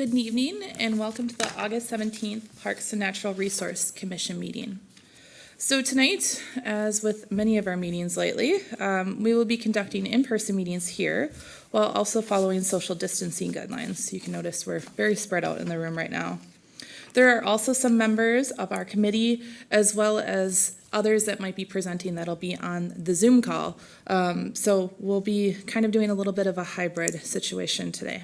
Good evening and welcome to the August 17th Parks and Natural Resource Commission meeting. So tonight, as with many of our meetings lately, we will be conducting in-person meetings here while also following social distancing guidelines. You can notice we're very spread out in the room right now. There are also some members of our committee as well as others that might be presenting that'll be on the Zoom call. So we'll be kind of doing a little bit of a hybrid situation today.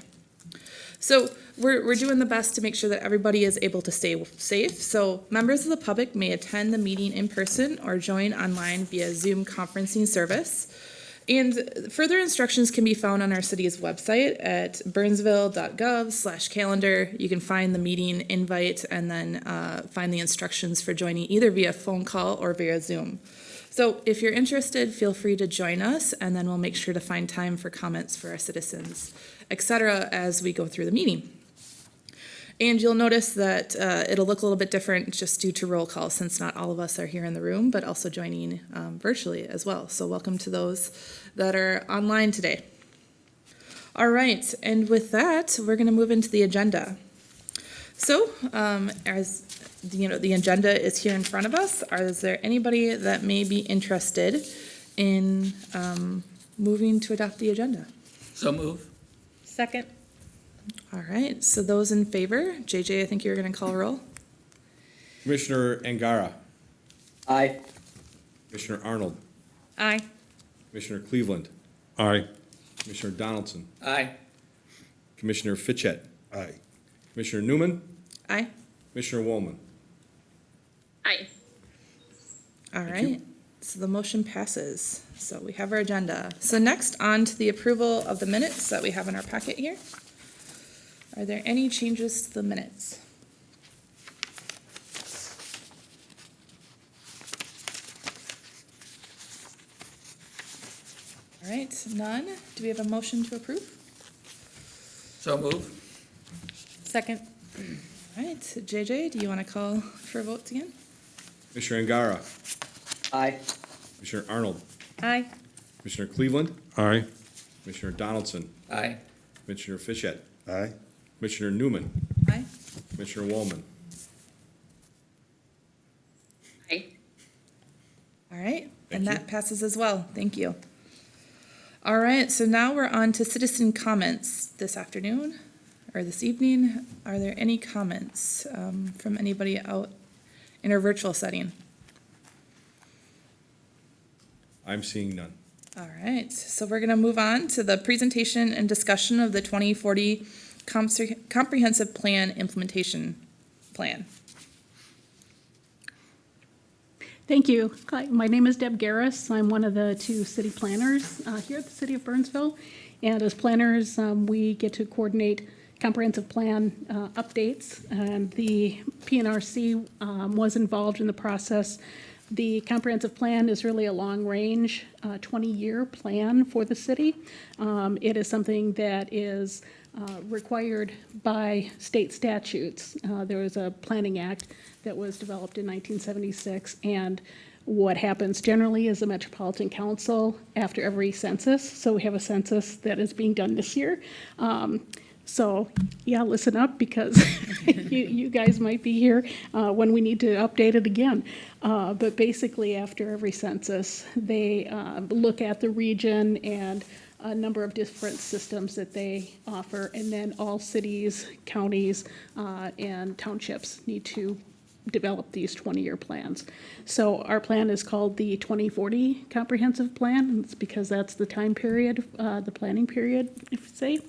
So we're doing the best to make sure that everybody is able to stay safe. So members of the public may attend the meeting in person or join online via Zoom conferencing service. And further instructions can be found on our city's website at burnsville.gov/calendar. You can find the meeting invite and then find the instructions for joining either via phone call or via Zoom. So if you're interested, feel free to join us, and then we'll make sure to find time for comments for our citizens, etc., as we go through the meeting. And you'll notice that it'll look a little bit different just due to roll call, since not all of us are here in the room, but also joining virtually as well. So welcome to those that are online today. All right, and with that, we're going to move into the agenda. So as you know, the agenda is here in front of us. Is there anybody that may be interested in moving to adopt the agenda? So move. Second. All right, so those in favor, JJ, I think you were going to call a roll. Commissioner Angara. Aye. Commissioner Arnold. Aye. Commissioner Cleveland. Aye. Commissioner Donaldson. Aye. Commissioner Fitchett. Aye. Commissioner Newman. Aye. Commissioner Woolman. Aye. All Thank right, you. so the motion passes. So we have our agenda. So next on to the approval of the minutes that we have in our packet here. Are there any changes to the minutes? All right, none. Do we have a motion to approve? So move. Second. All right, JJ, do you want to call for votes again? Commissioner Angara. Aye. Commissioner Arnold. Aye. Commissioner Cleveland. Aye. Commissioner Donaldson. Aye. Commissioner Fitchett. Aye. Commissioner Newman. Aye. Commissioner Woolman. Aye. All right, and Thank you. that passes as well. Thank you. All right, so now we're on to citizen comments this afternoon or this evening. Are there any comments from anybody out in our virtual setting? I'm seeing none. All right, so we're going to move on to the presentation and discussion of the 2040 Comprehensive Plan Implementation Plan. Thank you. Hi, my name is Deb Garris. I'm one of the two city planners here at the city of Burnsville. And as planners, we get to coordinate comprehensive plan updates. And the PNRC was involved in the process. The comprehensive plan is really a long-range, 20-year plan for the city. It is something that is required by state statutes. There was a planning act that was developed in 1976, and what happens generally is the Metropolitan Council after every census. So we have a census that is being done this year. So yeah, listen up, because you guys might be here when we need to update it again. But basically after every census, they look at the region and a number of different systems that they offer, and then all cities, counties, and townships need to develop these 20-year plans. So our plan is called the 2040 Comprehensive Plan, and it's because that's the time period, the planning period, if you say.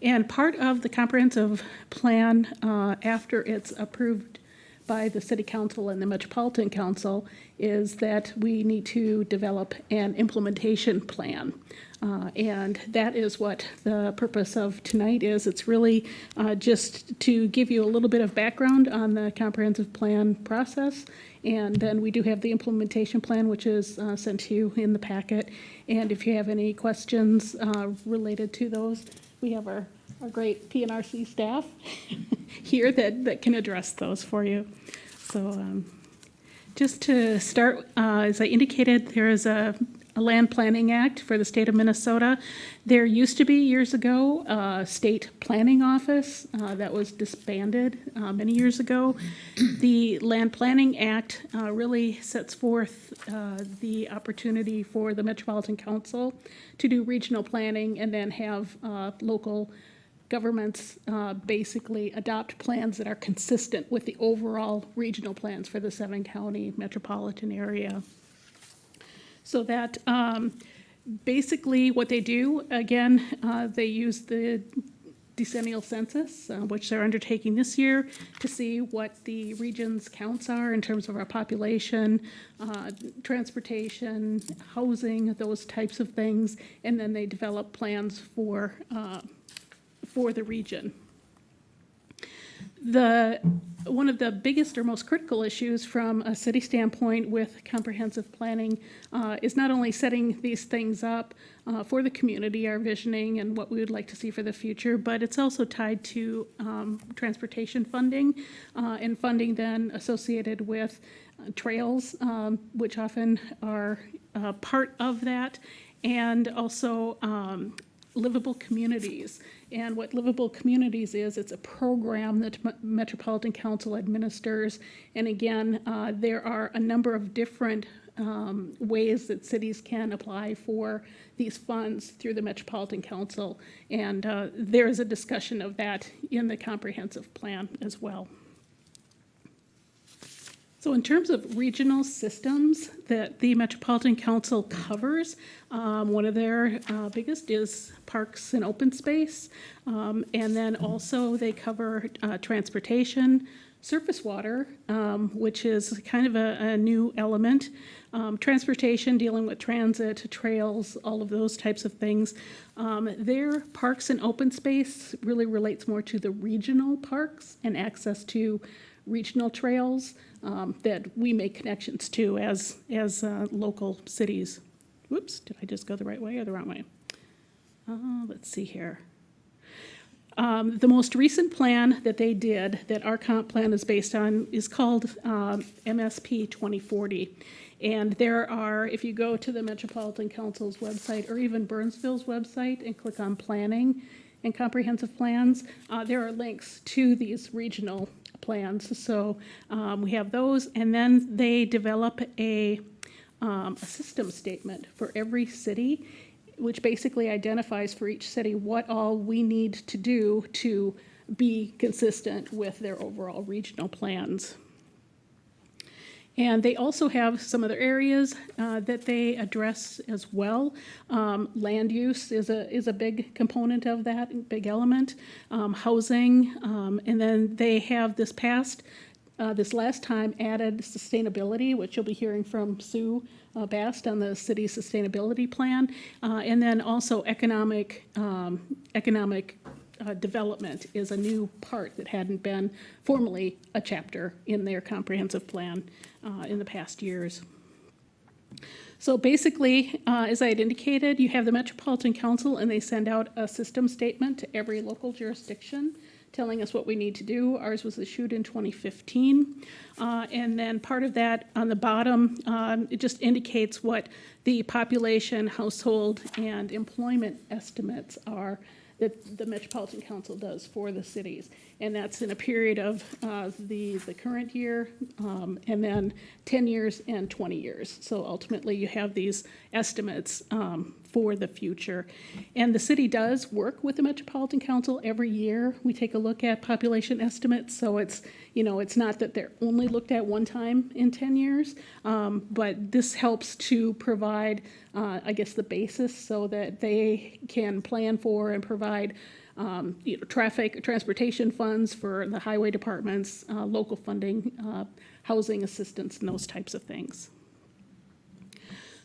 And part of the comprehensive plan, after it's approved by the City Council and the Metropolitan Council, is that we need to develop an implementation plan. And that is what the purpose of tonight is. It's really just to give you a little bit of background on the comprehensive plan process. And then we do have the implementation plan, which is sent to you in the packet. And if you have any questions related to those, we have our great PNRC staff here that can address those for you. So just to start, as I indicated, there is a Land Planning Act for the state of Minnesota. There used to be years ago a state planning office that was disbanded many years ago. The Land Planning Act really sets forth the opportunity for the Metropolitan Council to do regional planning and then have local governments basically adopt plans that are consistent with the overall regional plans for the 7-county metropolitan area. So that basically what they do, again, they use the decennial census, which they're undertaking this year, to see what the region's counts are in terms of our population, transportation, housing, those types of things, and then they develop plans for the region. One of the biggest or most critical issues from a city standpoint with comprehensive planning is not only setting these things up for the community, our visioning and what we would like to see for the future, but it's also tied to transportation funding and funding then associated with trails, which often are part of that, and also livable communities. And what Livable Communities is, it's a program that Metropolitan Council administers. And again, there are a number of different ways that cities can apply for these funds through the Metropolitan Council. And there is a discussion of that in the comprehensive plan as well. So in terms of regional systems that the Metropolitan Council covers, one of their biggest is parks and open space. And then also they cover transportation, surface water, which is kind of a new element. Transportation, dealing with transit, trails, all of those types of things. Their parks and open space really relates more to the regional parks and access to regional trails that we make connections to as local cities. Whoops, did I just go the right way or the wrong way? Let's see here. The most recent plan that they did, that our comp plan is based on, is called MSP 2040. And there are, if you go to the Metropolitan Council's website or even Burnsville's website and click on planning and comprehensive plans, there are links to these regional plans. So we have those, and then they develop a system statement for every city, which basically identifies for each city what all we need to do to be consistent with their overall regional plans. And they also have some other areas that they address as well. Land use is a big component of that, big element. Housing, and then they have this last time added sustainability, which you'll be hearing from Sue Bast on the city's sustainability plan, and then also economic development is a new part that hadn't been formally a chapter in their comprehensive plan in the past years. So basically, as I had indicated, you have the Metropolitan Council and they send out a system statement to every local jurisdiction telling us what we need to do. Ours was issued in 2015. And then part of that on the bottom, it just indicates what the population, household, and employment estimates are that the Metropolitan Council does for the cities. And that's in a period of the current year, and then 10 years and 20 years. So ultimately you have these estimates for the future. And the city does work with the Metropolitan Council every year. We take a look at population estimates, so it's not that they're only looked at one time in 10 years, but this helps to provide, I guess, the basis so that they can plan for and provide transportation funds for the highway departments, local funding, housing assistance, and those types of things.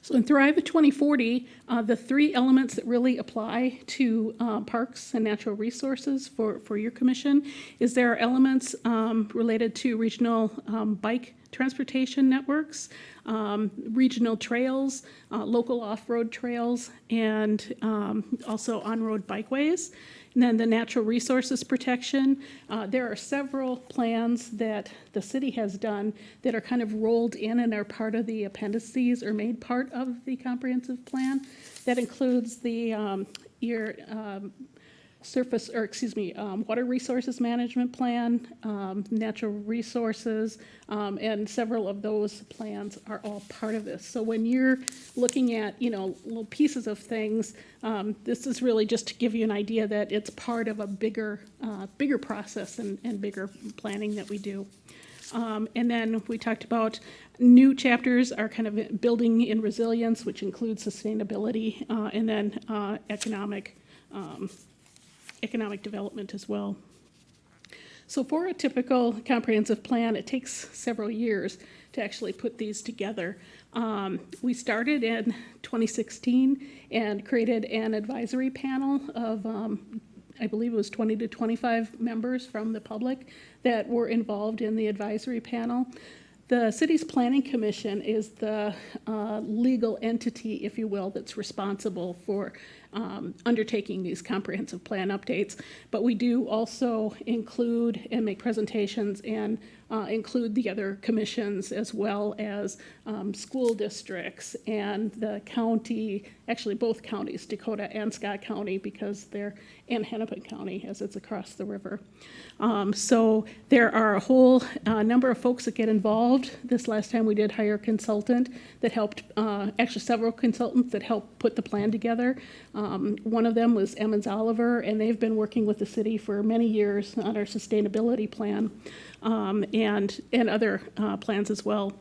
So in Thrive 2040, the three elements that really apply to parks and natural resources for your commission is there are elements related to regional bike transportation networks, regional trails, local off-road trails, and also on-road bikeways. And then the natural resources protection, there are several plans that the city has done that are kind of rolled in and are part of the appendices or made part of the comprehensive plan. That includes the water resources management plan, natural resources, and several of those plans are all part of this. So when you're looking at, little pieces of things, this is really just to give you an idea that it's part of a bigger process and bigger planning that we do. And then we talked about new chapters are kind of building in resilience, which includes sustainability, and then economic development as well. So for a typical comprehensive plan, it takes several years to actually put these together. We started in 2016 and created an advisory panel of, I believe it was 20 to 25 members from the public that were involved in the advisory panel. The city's planning commission is the legal entity, if you will, that's responsible for undertaking these comprehensive plan updates. But we do also include and make presentations and include the other commissions as well as school districts and the county, actually both counties, Dakota and Scott County, because they're in Hennepin County as it's across the river. So there are a whole number of folks that get involved. This last time we did hire a consultant that helped, actually several consultants that helped put the plan together. One of them was Emmons Oliver, and they've been working with the city for many years on our sustainability plan and other plans as well.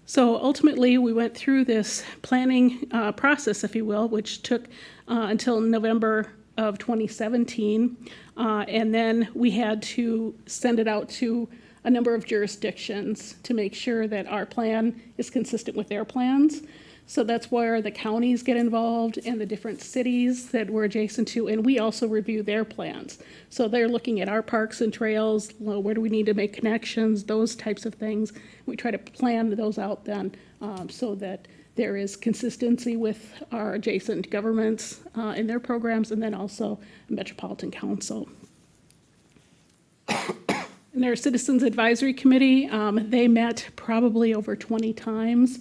So ultimately, we went through this planning process, if you will, which took until November of 2017, and then we had to send it out to a number of jurisdictions to make sure that our plan is consistent with their plans. So that's where the counties get involved and the different cities that we're adjacent to, and we also review their plans. So they're looking at our parks and trails, where do we need to make connections, those types of things. We try to plan those out then so that there is consistency with our adjacent governments in their programs, and then also Metropolitan Council. And their Citizens Advisory Committee, they met probably over 20 times,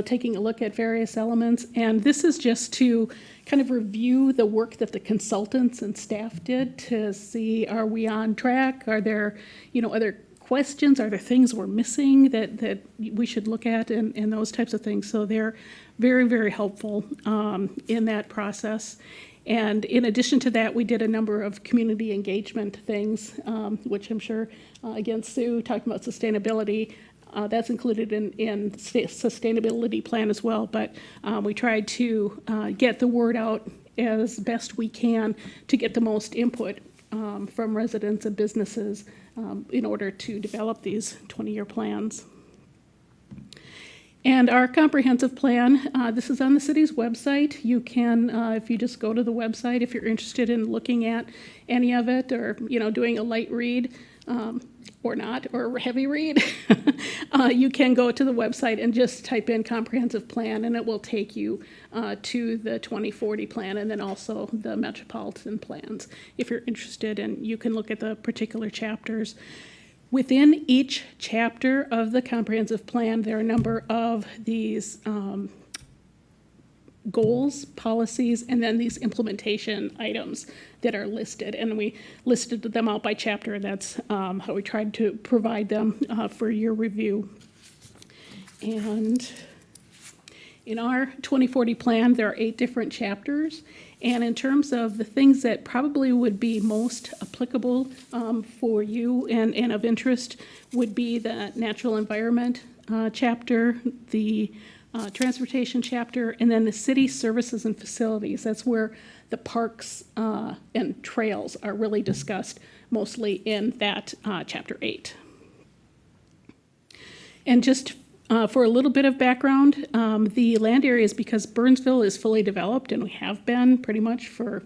taking a look at various elements. And this is just to kind of review the work that the consultants and staff did to see, are we on track? Are there, other questions? Are there things we're missing that we should look at and those types of things? So they're very, very helpful in that process. And in addition to that, we did a number of community engagement things, which I'm sure, again, Sue talking about sustainability, that's included in sustainability plan as well. But we tried to get the word out as best we can to get the most input from residents and businesses in order to develop these 20-year plans. And our comprehensive plan, this is on the city's website. You can, if you just go to the website, if you're interested in looking at any of it or, doing a light read or not, or a heavy read, you can go to the website and just type in comprehensive plan, and it will take you to the 2040 plan and then also the Metropolitan plans if you're interested, and you can look at the particular chapters. Within each chapter of the comprehensive plan, there are a number of these goals, policies, and then these implementation items that are listed. And we listed them out by chapter, and that's how we tried to provide them for your review. And in our 2040 plan, there are 8 different chapters. And in terms of the things that probably would be most applicable for you and of interest would be the natural environment chapter, the transportation chapter, and then the city services and facilities. That's where the parks and trails are really discussed, mostly in that chapter 8. And just for a little bit of background, the land areas, because Burnsville is fully developed, and we have been pretty much for,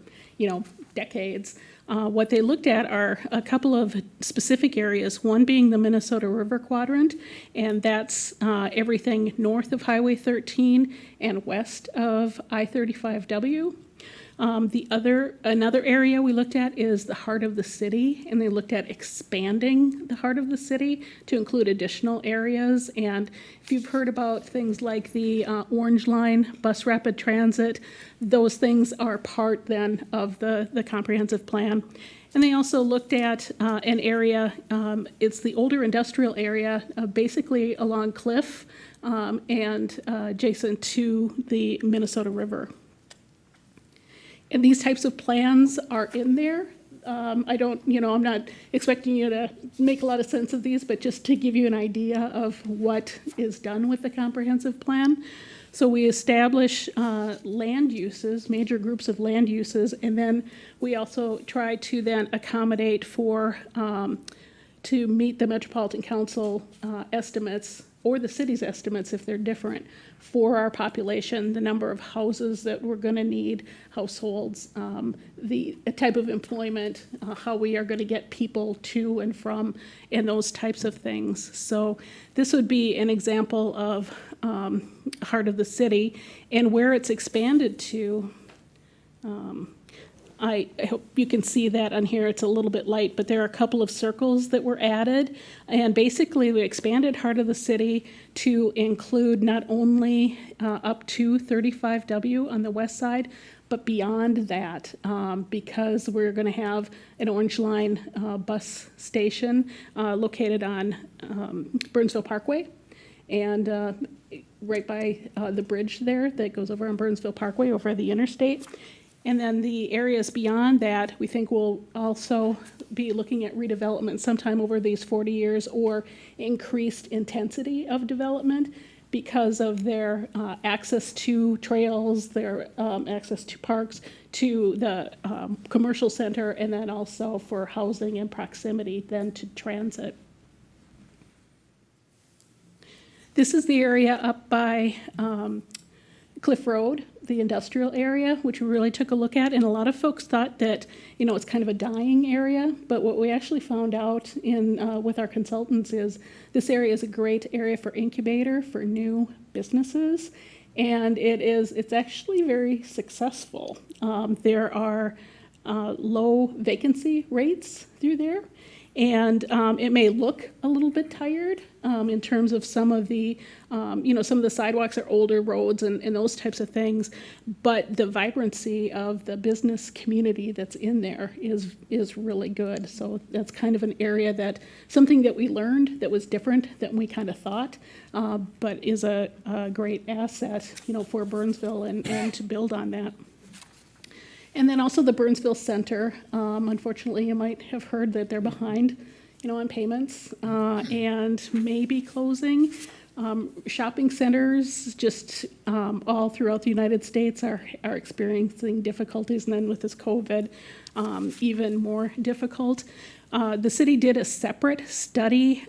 decades, what they looked at are a couple of specific areas, one being the Minnesota River Quadrant, and that's everything north of Highway 13 and west of I-35W. Another area we looked at is the heart of the city, and they looked at expanding the heart of the city to include additional areas. And if you've heard about things like the Orange Line, bus rapid transit, those things are part then of the comprehensive plan. And they also looked at an area, it's the older industrial area, basically along Cliff and adjacent to the Minnesota River. And these types of plans are in there. I'm not expecting you to make a lot of sense of these, but just to give you an idea of what is done with the comprehensive plan. So we establish land uses, major groups of land uses, and then we also try to then accommodate for, to meet the Metropolitan Council estimates or the city's estimates if they're different for our population, the number of houses that we're going to need, households, the type of employment, how we are going to get people to and from, and those types of things. So this would be an example of heart of the city, and where it's expanded to. I hope you can see that on here. It's a little bit light, but there are a couple of circles that were added. And basically, we expanded heart of the city to include not only up to 35W on the west side, but beyond that, because we're going to have an Orange Line bus station located on Burnsville Parkway. And right by the bridge there that goes over on Burnsville Parkway over the interstate. And then the areas beyond that, we think we'll also be looking at redevelopment sometime over these 40 years or increased intensity of development because of their access to trails, their access to parks, to the commercial center, and then also for housing and proximity then to transit. This is the area up by Cliff Road, the industrial area, which we really took a look at. And a lot of folks thought that, it's kind of a dying area. But what we actually found out with our consultants is this area is a great area for incubator for new businesses. And it's actually very successful. There are low vacancy rates through there. And it may look a little bit tired in terms of some of the sidewalks are older roads and those types of things. But the vibrancy of the business community that's in there is really good. So that's kind of an area something that we learned that was different than we kind of thought, but is a great asset, for Burnsville and to build on that. And then also the Burnsville Center. Unfortunately, you might have heard that they're behind, on payments and maybe closing. Shopping centers just all throughout the United States are experiencing difficulties, and then with this COVID, even more difficult. The city did a separate study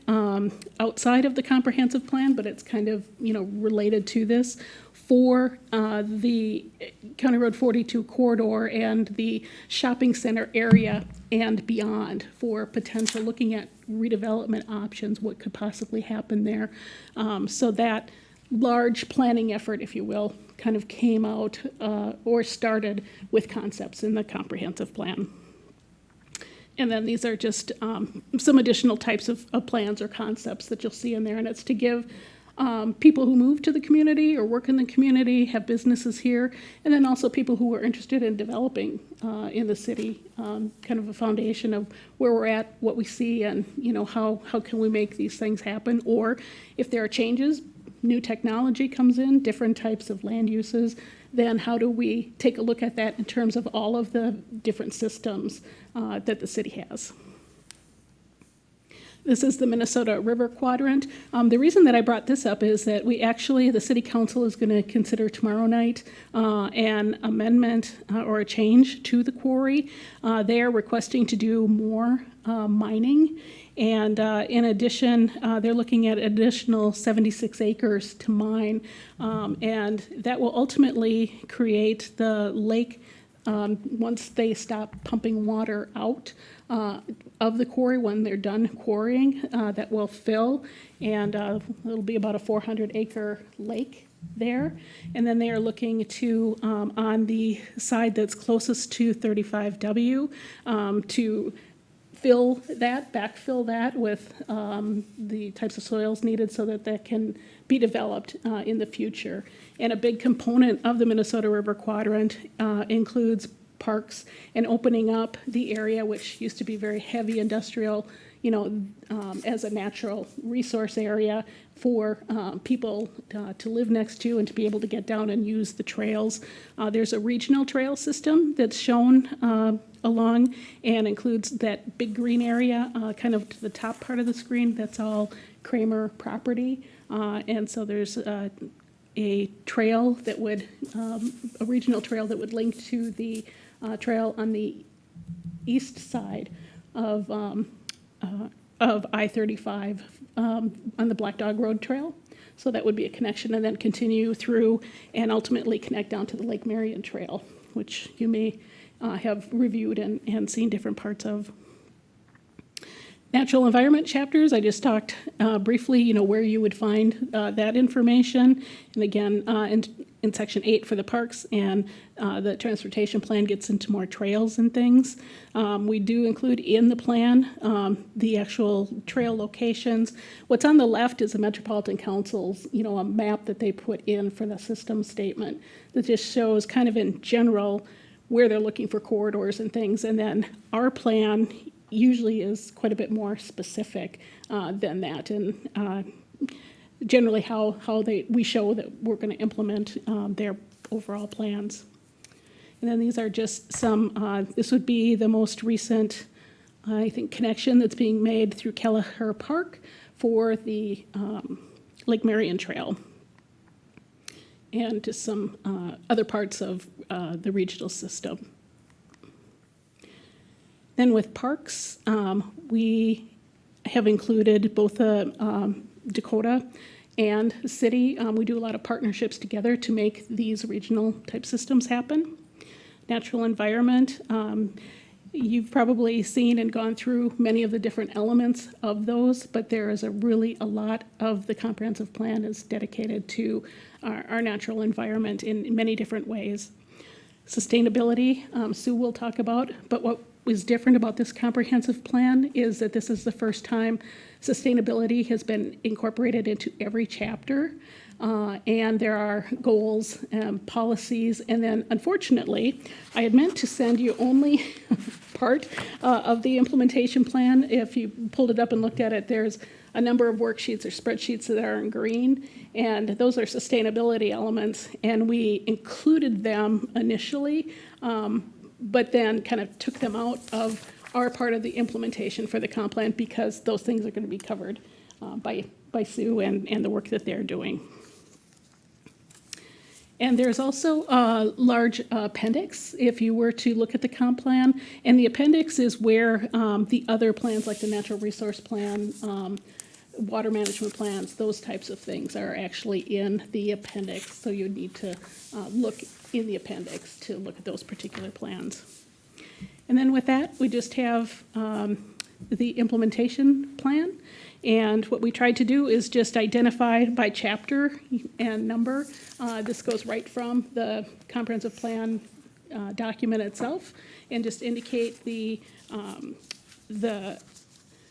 outside of the comprehensive plan, but it's kind of, related to this, for the County Road 42 corridor and the shopping center area and beyond for potential looking at redevelopment options, what could possibly happen there. So that large planning effort, if you will, kind of came out or started with concepts in the comprehensive plan. And then these are just some additional types of plans or concepts that you'll see in there, and it's to give people who move to the community or work in the community, have businesses here, and then also people who are interested in developing in the city, kind of a foundation of where we're at, what we see, and how can we make these things happen, or if there are changes, new technology comes in, different types of land uses, then how do we take a look at that in terms of all of the different systems that the city has. This is the Minnesota River Quadrant. The reason that I brought this up is that the City Council is going to consider tomorrow night an amendment or a change to the quarry. They are requesting to do more mining. And in addition, they're looking at additional 76 acres to mine. And that will ultimately create the lake once they stop pumping water out of the quarry, when they're done quarrying, that will fill, and it'll be about a 400-acre lake there. And then they are looking to, on the side that's closest to 35W, to backfill that with the types of soils needed so that that can be developed in the future. And a big component of the Minnesota River Quadrant includes parks and opening up the area, which used to be very heavy industrial, as a natural resource area for people to live next to and to be able to get down and use the trails. There's a regional trail system that's shown along and includes that big green area kind of to the top part of the screen. That's all Kramer property. And so there's a trail that would, a regional trail that would link to the trail on the east side of I-35 on the Black Dog Road Trail. So that would be a connection, and then continue through and ultimately connect down to the Lake Marion Trail, which you may have reviewed and seen different parts of. Natural environment chapters, I just talked briefly, where you would find that information. And again, in section 8 for the parks, and the transportation plan gets into more trails and things. We do include in the plan the actual trail locations. What's on the left is the Metropolitan Council's, a map that they put in for the system statement that just shows kind of in general where they're looking for corridors and things. And then our plan usually is quite a bit more specific than that, and generally how we show that we're going to implement their overall plans. And then these are just some, this would be the most recent, I think, connection that's being made through Kelleher Park for the Lake Marion Trail, and just some other parts of the regional system. Then with parks, we have included both the Dakota and the city. We do a lot of partnerships together to make these regional type systems happen. Natural environment, you've probably seen and gone through many of the different elements of those, but there is a lot of the comprehensive plan is dedicated to our natural environment in many different ways. Sustainability, Sue will talk about, but what is different about this comprehensive plan is that this is the first time sustainability has been incorporated into every chapter, and there are goals and policies. And then, unfortunately, I had meant to send you only part of the implementation plan. If you pulled it up and looked at it, there's a number of worksheets or spreadsheets that are in green, and those are sustainability elements, and we included them initially, but then kind of took them out of our part of the implementation for the comp plan because those things are going to be covered by Sue and the work that they're doing. And there's also a large appendix if you were to look at the comp plan, and the appendix is where the other plans like the natural resource plan, water management plans, those types of things are actually in the appendix, so you need to look in the appendix to look at those particular plans. And then with that, we just have the implementation plan, and what we tried to do is just identify by chapter and number. This goes right from the comprehensive plan document itself, and just indicate the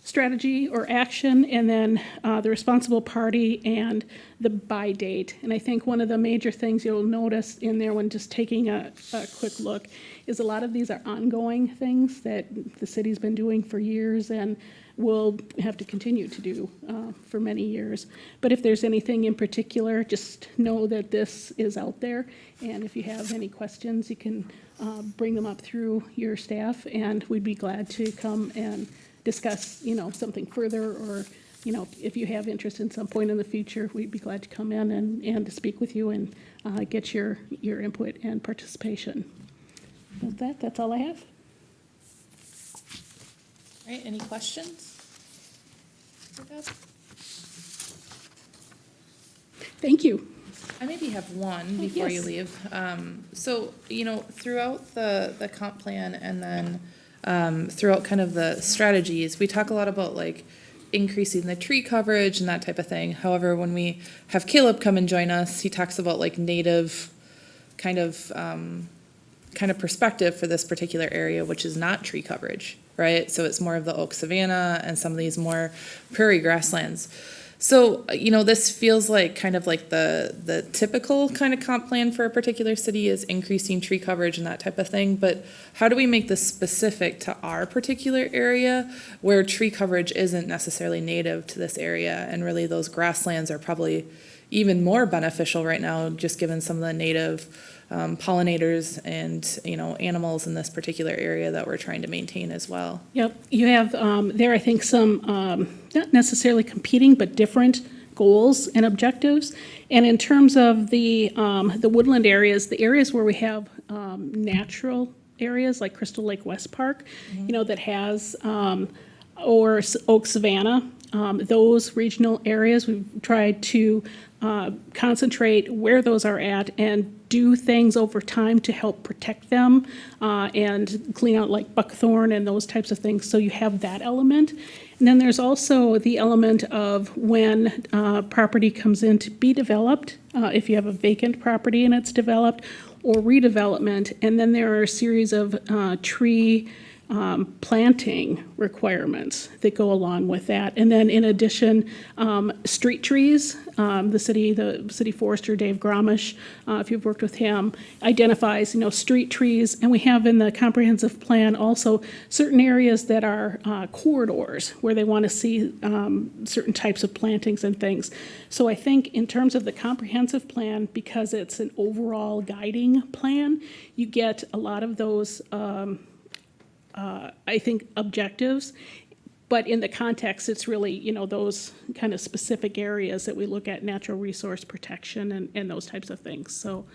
strategy or action, and then the responsible party and the by date. And I think one of the major things you'll notice in there when just taking a quick look is a lot of these are ongoing things that the city's been doing for years and will have to continue to do for many years. But if there's anything in particular, just know that this is out there, and if you have any questions, you can bring them up through your staff, and we'd be glad to come and discuss, something further, or, if you have interest in some point in the future, we'd be glad to come in and to speak with you and get your input and participation. With that, that's all I have. All right, any questions? Thank you. I maybe have one before you Yes. leave. So, throughout the comp plan and then throughout kind of the strategies, we talk a lot about like increasing the tree coverage and that type of thing. However, when we have Caleb come and join us, he talks about like native kind of perspective for this particular area, which is not tree coverage, right? So it's more of the oak savanna and some of these more prairie grasslands. So, this feels like kind of like the typical kind of comp plan for a particular city is increasing tree coverage and that type of thing. But how do we make this specific to our particular area where tree coverage isn't necessarily native to this area? And really those grasslands are probably even more beneficial right now, just given some of the native pollinators and, animals in this particular area that we're trying to maintain as well. Yep, you have there, I think, some not necessarily competing, but different goals and objectives. And in terms of the woodland areas, the areas where we have natural areas like Crystal Lake West Park, that has, or Oak Savanna, those regional areas, we've tried to concentrate where those are at and do things over time to help protect them and clean out like buckthorn and those types of things. So you have that element. And then there's also the element of when property comes in to be developed, if you have a vacant property and it's developed, or redevelopment. And then there are a series of tree planting requirements that go along with that. And then in addition, street trees, the city forester, Dave Gromish, if you've worked with him, identifies, street trees. And we have in the comprehensive plan also certain areas that are corridors where they want to see certain types of plantings and things. So I think in terms of the comprehensive plan, because it's an overall guiding plan, you get a lot of those I think, objectives. But in the context, it's really, those kind of specific areas that we look at, natural resource protection and those types of things. So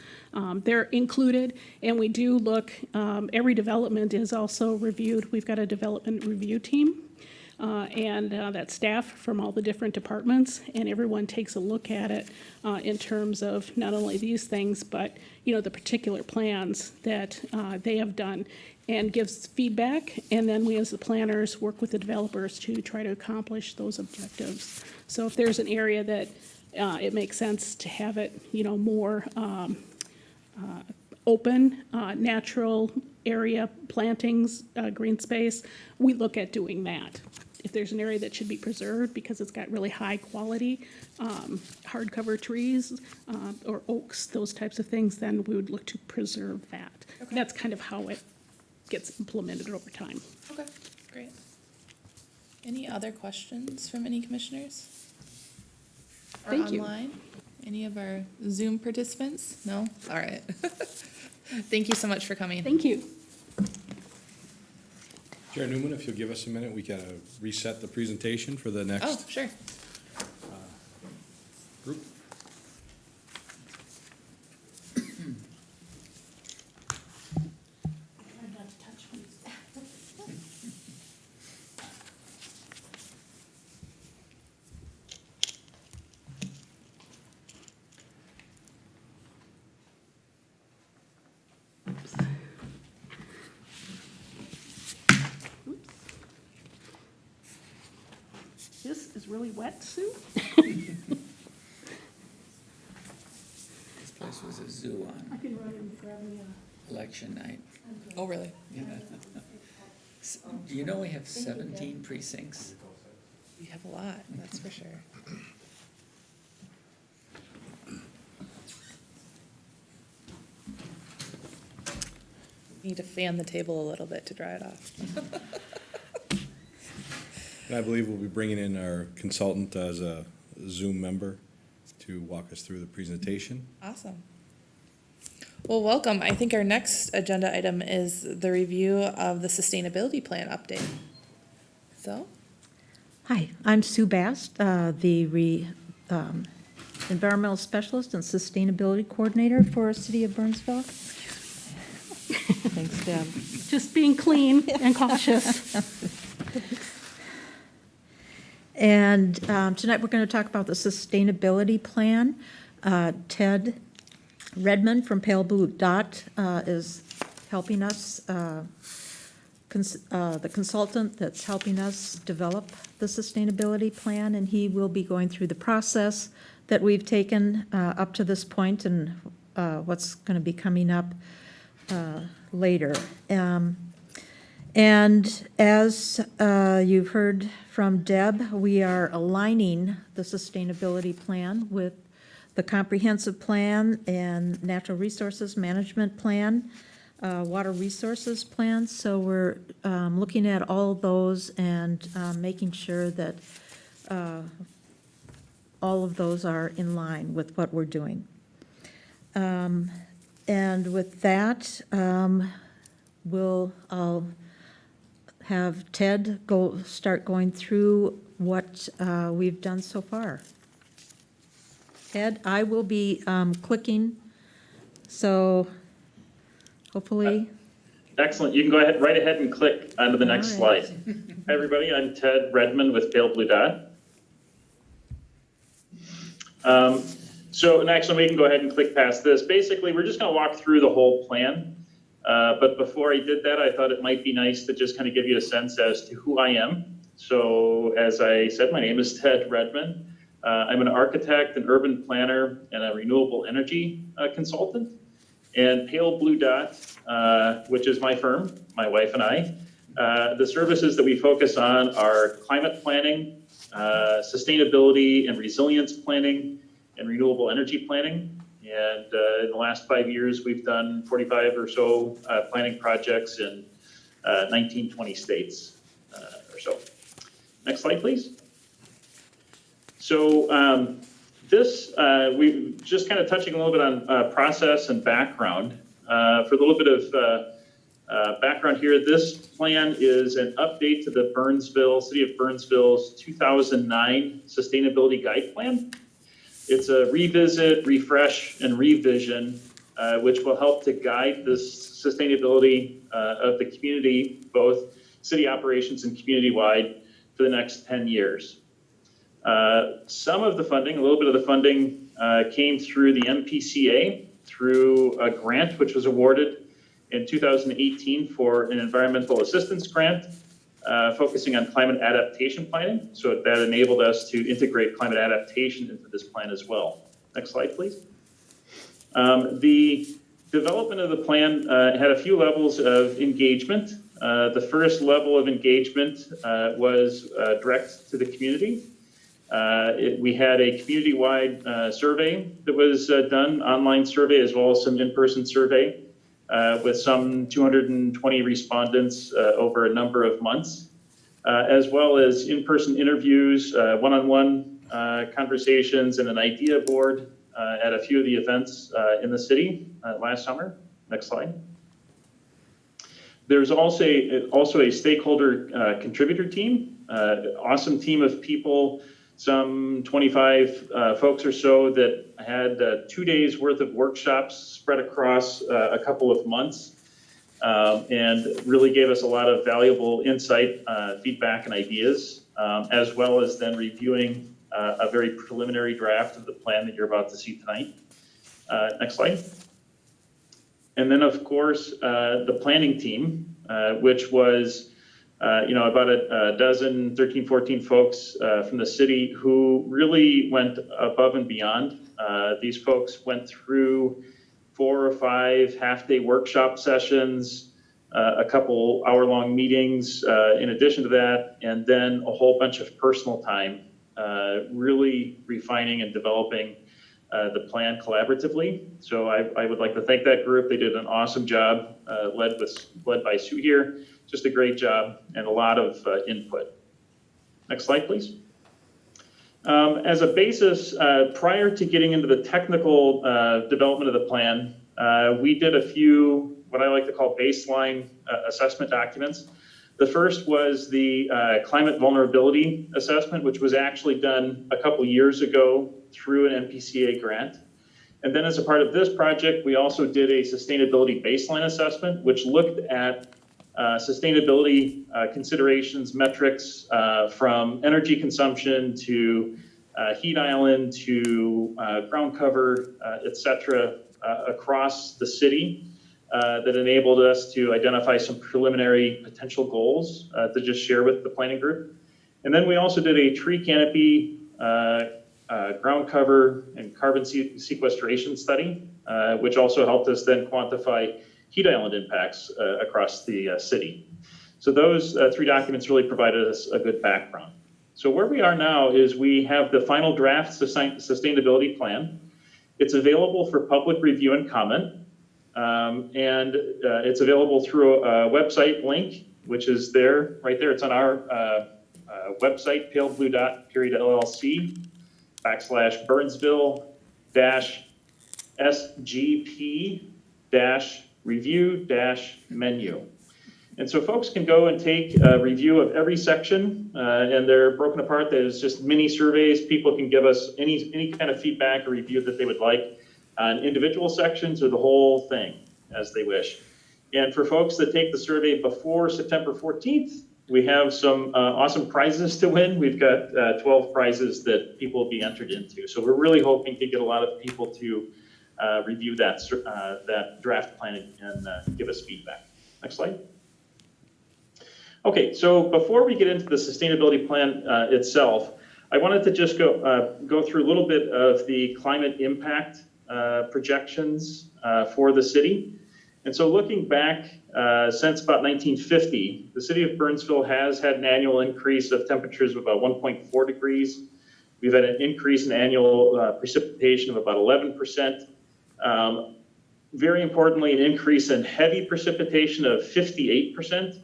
they're included, and we do look, every development is also reviewed. We've got a development review team, and that staff from all the different departments, and everyone takes a look at it in terms of not only these things, but, the particular plans that they have done, and gives feedback, and then we as the planners work with the developers to try to accomplish those objectives. So if there's an area that it makes sense to have it, more open, natural area plantings, green space, we look at doing that. If there's an area that should be preserved because it's got really high quality hardcover trees or oaks, those types of things, then we would look to preserve that. Okay. That's kind of how it gets implemented over time. Okay, great. Any other questions from any commissioners? Or Thank you. online? Any of our Zoom participants? No? All right. Thank you so much for coming. Thank you. Chair Newman, if you'll give us a minute, we gotta reset the presentation for the Oh, next sure. group. This is really wet, Sue. This place was a zoo I on can run and grab me election night. Oh, really? Do you know we have 17 precincts? We have a lot, that's for sure. Need to fan the table a little bit to dry it off. And I believe we'll be bringing in our consultant as a Zoom member to walk us through the presentation. Awesome. Well, welcome. I think our next agenda item is the review of the sustainability plan update. So, Hi, I'm Sue Bast, the Environmental Specialist and Sustainability Coordinator for City of Burnsville. Thanks, Deb. just being clean and cautious. And tonight we're going to talk about the sustainability plan. Ted Redmond from Pale Blue Dot is helping us, the consultant that's helping us develop the sustainability plan, and he will be going through the process that we've taken up to this point and what's going to be coming up later. And as you've heard from Deb, we are aligning the sustainability plan with the comprehensive plan and natural resources management plan, water resources plan. So we're looking at all those and making sure that all of those are in line with what we're doing. And with that, I'll have Ted start going through what we've done so far. Ted, I will be clicking, so hopefully. Excellent. You can go ahead, right ahead and click onto the next All right. slide. Hi, everybody. I'm Ted Redmond with Pale Blue Dot. And actually, we can go ahead and click past this. Basically, we're just going to walk through the whole plan. But before I did that, I thought it might be nice to just kind of give you a sense as to who I am. So as I said, my name is Ted Redmond. I'm an architect, an urban planner, and a renewable energy consultant. And Pale Blue Dot, which is my firm, my wife and I, the services that we focus on are climate planning, sustainability and resilience planning, and renewable energy planning. And in the last 5 years, we've done 45 or so planning projects in 19, 20 states or so. Next slide, please. So we just kind of touching a little bit on process and background. For a little bit of background here, this plan is an update to the City of Burnsville's 2009 Sustainability Guide Plan. It's a revisit, refresh, and revision, which will help to guide the sustainability of the community, both city operations and community-wide, for the next 10 years. Some of the funding, a little bit of the funding came through the MPCA, through a grant which was awarded in 2018 for an environmental assistance grant, focusing on climate adaptation planning. So that enabled us to integrate climate adaptation into this plan as well. Next slide, please. The development of the plan had a few levels of engagement. The first level of engagement was direct to the community. We had a community-wide survey that was done, online survey, as well as some in-person survey with some 220 respondents over a number of months, as well as in-person interviews, one-on-one conversations, and an idea board at a few of the events in the city last summer. Next slide. There's also a stakeholder contributor team, awesome team of people, some 25 folks or so that had 2 days worth of workshops spread across a couple of months, and really gave us a lot of valuable insight, feedback, and ideas, as well as then reviewing a very preliminary draft of the plan that you're about to see tonight. Next slide. And then, of course, the planning team, which was about a dozen, 13, 14 folks from the city who really went above and beyond. These folks went through 4 or 5 half-day workshop sessions, a couple hour-long meetings in addition to that, and then a whole bunch of personal time, really refining and developing the plan collaboratively. So I would like to thank that group. They did an awesome job, led by Sue here. Just a great job and a lot of input. Next slide, please. As a basis, prior to getting into the technical development of the plan, we did a few, what I like to call baseline assessment documents. The first was the climate vulnerability assessment, which was actually done a couple years ago through an MPCA grant. And then as a part of this project, we also did a sustainability baseline assessment, which looked at sustainability considerations, metrics from energy consumption to heat island to ground cover, et cetera, across the city that enabled us to identify some preliminary potential goals to just share with the planning group. And then we also did a tree canopy, ground cover, and carbon sequestration study, which also helped us then quantify heat island impacts across the city. So those three documents really provided us a good background. So where we are now is we have the final draft sustainability plan. It's available for public review and comment. And it's available through a website link, which is there, right there. It's on our website, paleblue.PNRC/SGP-review-menu. And so folks can go and take a review of every section, and they're broken apart. There's just mini surveys. People can give us any kind of feedback or review that they would like on individual sections or the whole thing as they wish. And for folks that take the survey before September 14th, we have some awesome prizes to win. We've got 12 prizes that people will be entered into. So we're really hoping to get a lot of people to review that draft plan and give us feedback. Next slide. Okay, so before we get into the sustainability plan itself, I wanted to just go through a little bit of the climate impact projections for the city. And so looking back since about 1950, the city of Burnsville has had an annual increase of temperatures of about 1.4 degrees. We've had an increase in annual precipitation of about 11%. Very importantly, an increase in heavy precipitation of 58%.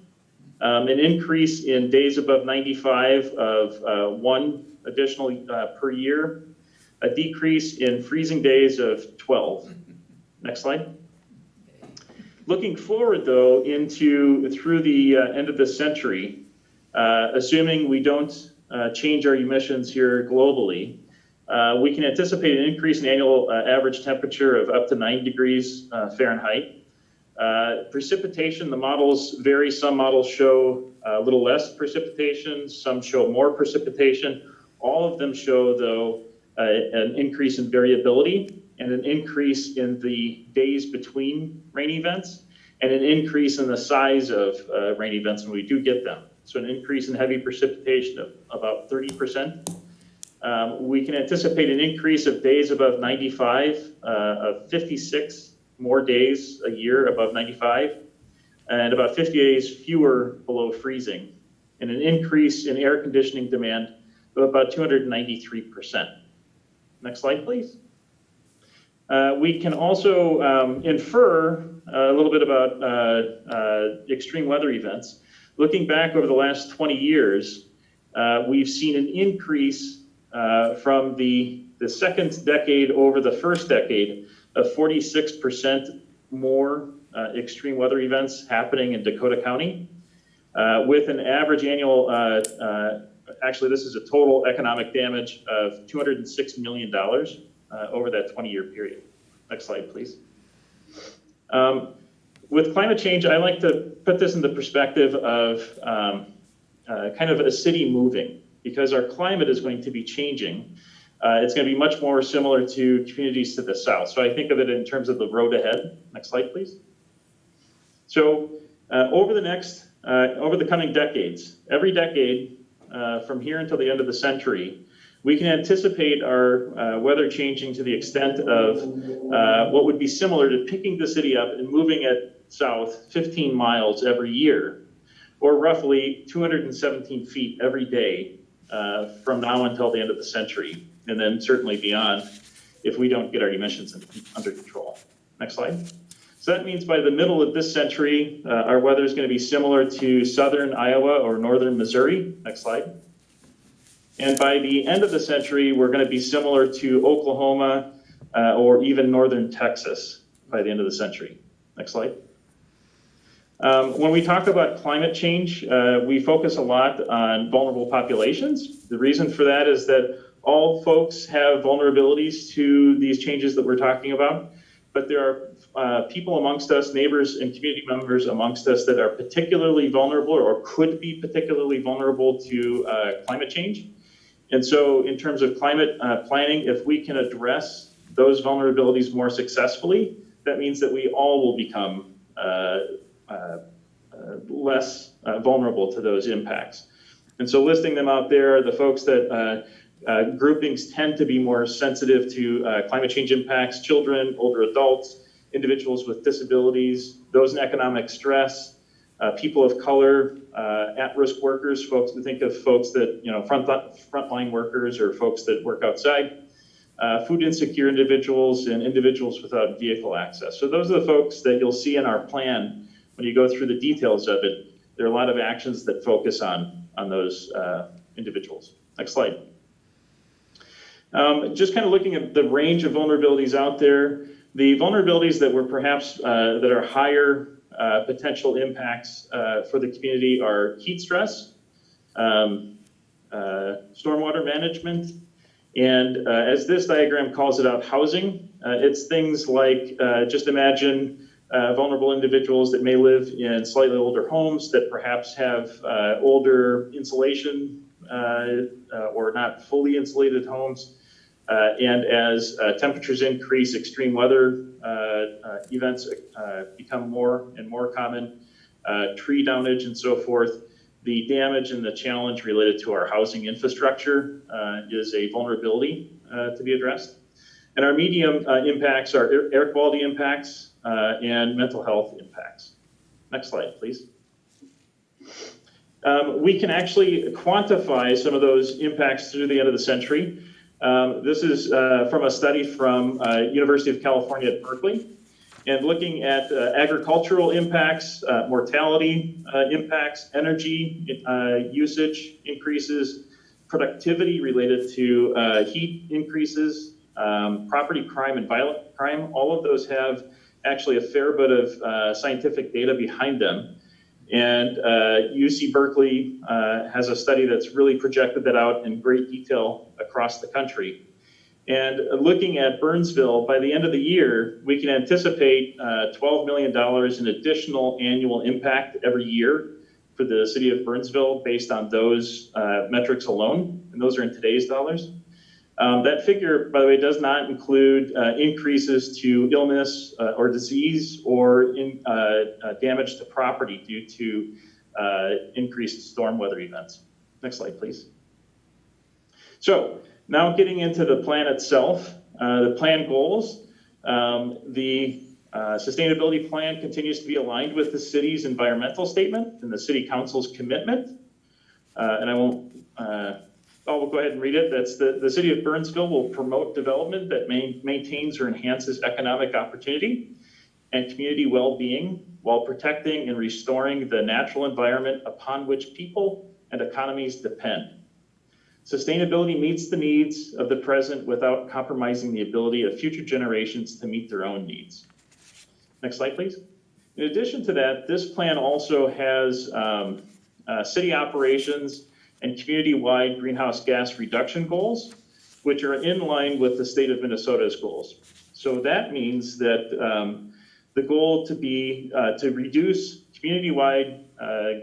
An increase in days above 95 of 1 additional per year. A decrease in freezing days of 12. Next slide. Looking forward, though, through the end of this century, assuming we don't change our emissions here globally, we can anticipate an increase in annual average temperature of up to 9 degrees Fahrenheit. Precipitation, the models vary. Some models show a little less precipitation, some show more precipitation. All of them show, though, an increase in variability and an increase in the days between rain events and an increase in the size of rain events when we do get them. So an increase in heavy precipitation of about 30%. We can anticipate an increase of days above 95 of 56 more days a year above 95 and about 50 days fewer below freezing and an increase in air conditioning demand of about 293%. Next slide, please. We can also infer a little bit about extreme weather events. Looking back over the last 20 years, we've seen an increase from the second decade over the first decade of 46% more extreme weather events happening in Dakota County, with an average annual, actually this is a total economic damage of $206 million over that 20-year period. Next slide, please. With climate change, I like to put this in the perspective of kind of a city moving, because our climate is going to be changing. It's going to be much more similar to communities to the south. So I think of it in terms of the road ahead. Next slide, please. So over the coming decades, every decade from here until the end of the century, we can anticipate our weather changing to the extent of what would be similar to picking the city up and moving it south 15 miles every year, or roughly 217 feet every day from now until the end of the century, and then certainly beyond if we don't get our emissions under control. Next slide. So that means by the middle of this century, our weather is going to be similar to southern Iowa or northern Missouri. Next slide. And by the end of the century, we're going to be similar to Oklahoma or even northern Texas by the end of the century. Next slide. When we talk about climate change, we focus a lot on vulnerable populations. The reason for that is that all folks have vulnerabilities to these changes that we're talking about, but there are people amongst us, neighbors and community members amongst us that are particularly vulnerable or could be particularly vulnerable to climate change. And so in terms of climate planning, if we can address those vulnerabilities more successfully, that means that we all will become less vulnerable to those impacts. And so listing them out there, the folks that groupings tend to be more sensitive to climate change impacts: children, older adults, individuals with disabilities, those in economic stress, people of color, at-risk workers, folks to think of folks that, frontline workers or folks that work outside, food insecure individuals, and individuals without vehicle access. So those are the folks that you'll see in our plan when you go through the details of it. There are a lot of actions that focus on those individuals. Next slide. Just kind of looking at the range of vulnerabilities out there, the vulnerabilities that were perhaps that are higher potential impacts for the community are heat stress, stormwater management, and as this diagram calls it out, housing. It's things like, just imagine vulnerable individuals that may live in slightly older homes that perhaps have older insulation or not fully insulated homes. And as temperatures increase, extreme weather events become more and more common, tree damage and so forth. The damage and the challenge related to our housing infrastructure is a vulnerability to be addressed. And our medium impacts are air quality impacts and mental health impacts. Next slide, please. We can actually quantify some of those impacts through the end of the century. This is from a study from University of California at Berkeley, and looking at agricultural impacts, mortality impacts, energy usage increases, productivity related to heat increases, property crime and violent crime. All of those have actually a fair bit of scientific data behind them. And UC Berkeley has a study that's really projected that out in great detail across the country. And looking at Burnsville, by the end of the year, we can anticipate $12 million in additional annual impact every year for the city of Burnsville based on those metrics alone, and those are in today's dollars. That figure, by the way, does not include increases to illness or disease or damage to property due to increased storm weather events. Next slide, please. So now getting into the plan itself, the plan goals. The sustainability plan continues to be aligned with the city's environmental statement and the city council's commitment. And I'll go ahead and read it. That's the city of Burnsville will promote development that maintains or enhances economic opportunity and community well-being while protecting and restoring the natural environment upon which people and economies depend. Sustainability meets the needs of the present without compromising the ability of future generations to meet their own needs. Next slide, please. In addition to that, this plan also has city operations and community-wide greenhouse gas reduction goals, which are in line with the state of Minnesota's goals. So that means that the goal to be to reduce community-wide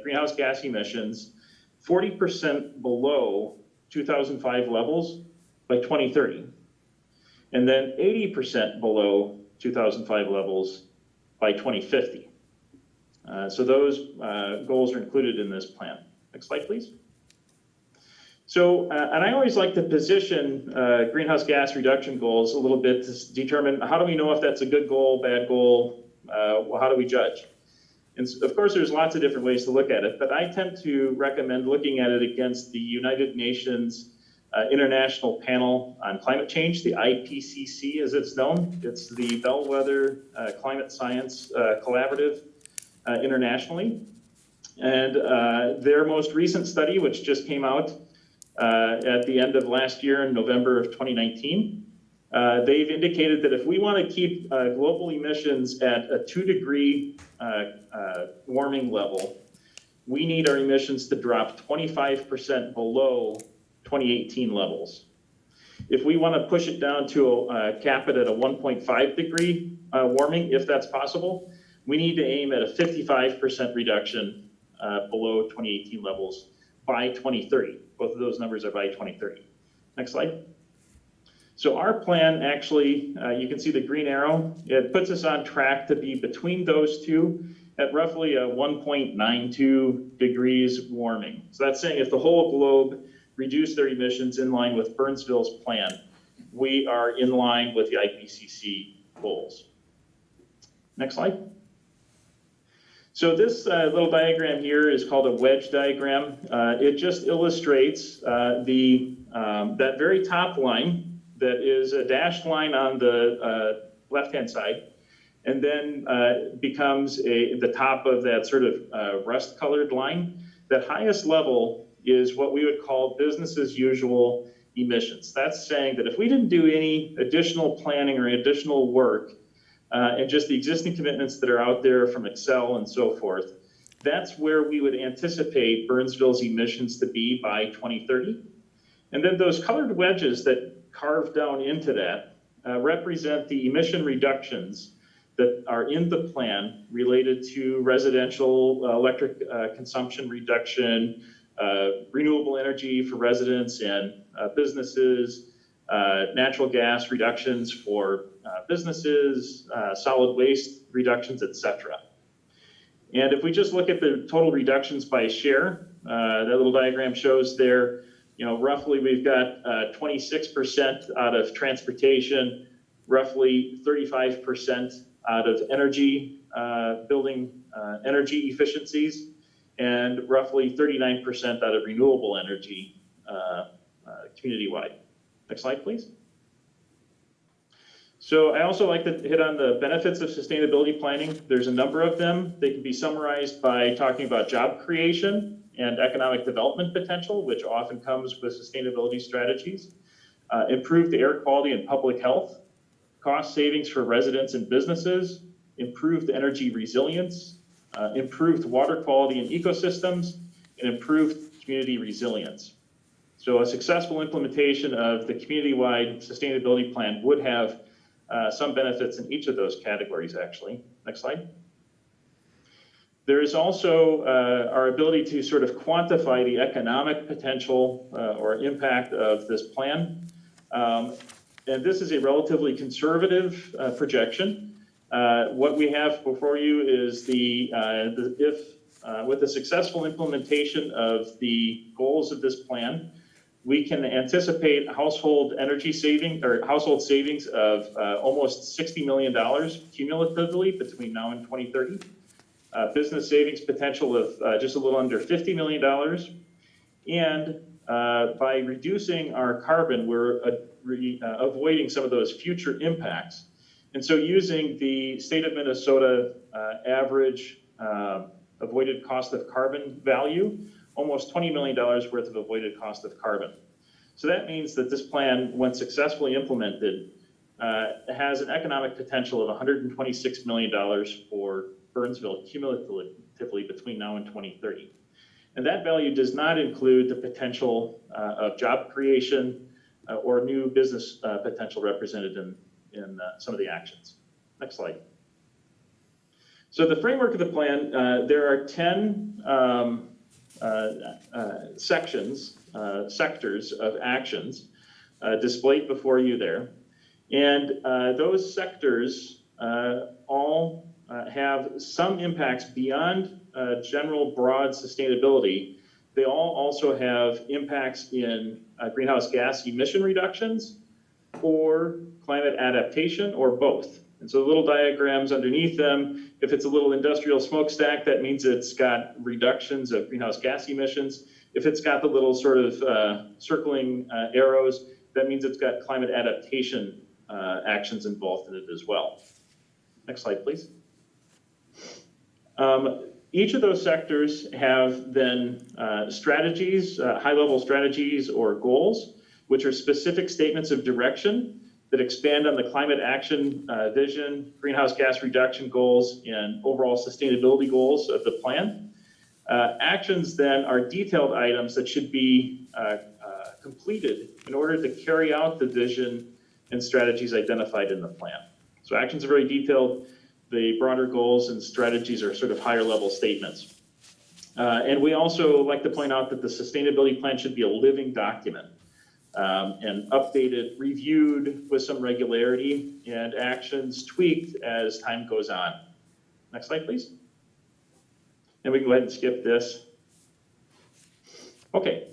greenhouse gas emissions 40% below 2005 levels by 2030, and then 80% below 2005 levels by 2050. So those goals are included in this plan. Next slide, please. So, and I always like to position greenhouse gas reduction goals a little bit to determine how do we know if that's a good goal, bad goal, how do we judge? And of course, there's lots of different ways to look at it, but I tend to recommend looking at it against the United Nations International Panel on Climate Change, the IPCC as it's known. It's the bellwether climate science collaborative internationally. And their most recent study, which just came out at the end of last year in November of 2019, they've indicated that if we want to keep global emissions at a 2-degree warming level, we need our emissions to drop 25% below 2018 levels. If we want to push it down to cap it at a 1.5 degree warming, if that's possible, we need to aim at a 55% reduction below 2018 levels by 2030. Both of those numbers are by 2030. Next slide. So our plan actually, you can see the green arrow, it puts us on track to be between those two at roughly a 1.92 degrees warming. So that's saying if the whole globe reduced their emissions in line with Burnsville's plan, we are in line with the IPCC goals. Next slide. So this little diagram here is called a wedge diagram. It just illustrates that very top line that is a dashed line on the left-hand side, and then becomes the top of that sort of rust-colored line. That highest level is what we would call business as usual emissions. That's saying that if we didn't do any additional planning or additional work, and just the existing commitments that are out there from Excel and so forth, that's where we would anticipate Burnsville's emissions to be by 2030. And then those colored wedges that carve down into that represent the emission reductions that are in the plan related to residential electric consumption reduction, renewable energy for residents and businesses, natural gas reductions for businesses, solid waste reductions, etc. And if we just look at the total reductions by share, that little diagram shows there, roughly we've got 26% out of transportation, roughly 35% out of energy, building energy efficiencies, and roughly 39% out of renewable energy community-wide. Next slide, please. So I also like to hit on the benefits of sustainability planning. There's a number of them. They can be summarized by talking about job creation and economic development potential, which often comes with sustainability strategies, improved air quality and public health, cost savings for residents and businesses, improved energy resilience, improved water quality and ecosystems, and improved community resilience. So a successful implementation of the community-wide sustainability plan would have some benefits in each of those categories, actually. Next slide. There is also our ability to sort of quantify the economic potential or impact of this plan. And this is a relatively conservative projection. What we have before you is with the successful implementation of the goals of this plan, we can anticipate household energy saving or household savings of almost $60 million cumulatively between now and 2030. Business savings potential of just a little under $50 million. And by reducing our carbon, we're avoiding some of those future impacts. And so using the state of Minnesota average avoided cost of carbon value, almost $20 million worth of avoided cost of carbon. So that means that this plan, when successfully implemented, has an economic potential of $126 million for Burnsville cumulatively between now and 2030. And that value does not include the potential of job creation or new business potential represented in some of the actions. Next slide. So the framework of the plan, there are 10 sectors of actions displayed before you there. And those sectors all have some impacts beyond general broad sustainability. They all also have impacts in greenhouse gas emission reductions or climate adaptation or both. And so the little diagrams underneath them, if it's a little industrial smokestack, that means it's got reductions of greenhouse gas emissions. If it's got the little sort of circling arrows, that means it's got climate adaptation actions involved in it as well. Next slide, please. Each of those sectors have then strategies, high-level strategies or goals, which are specific statements of direction that expand on the climate action vision, greenhouse gas reduction goals, and overall sustainability goals of the plan. Actions then are detailed items that should be completed in order to carry out the vision and strategies identified in the plan. So actions are very detailed. The broader goals and strategies are sort of higher level statements. And we also like to point out that the sustainability plan should be a living document. and updated, reviewed with some regularity, and actions tweaked as time goes on. Next slide, please. And we can go ahead and skip this. Okay,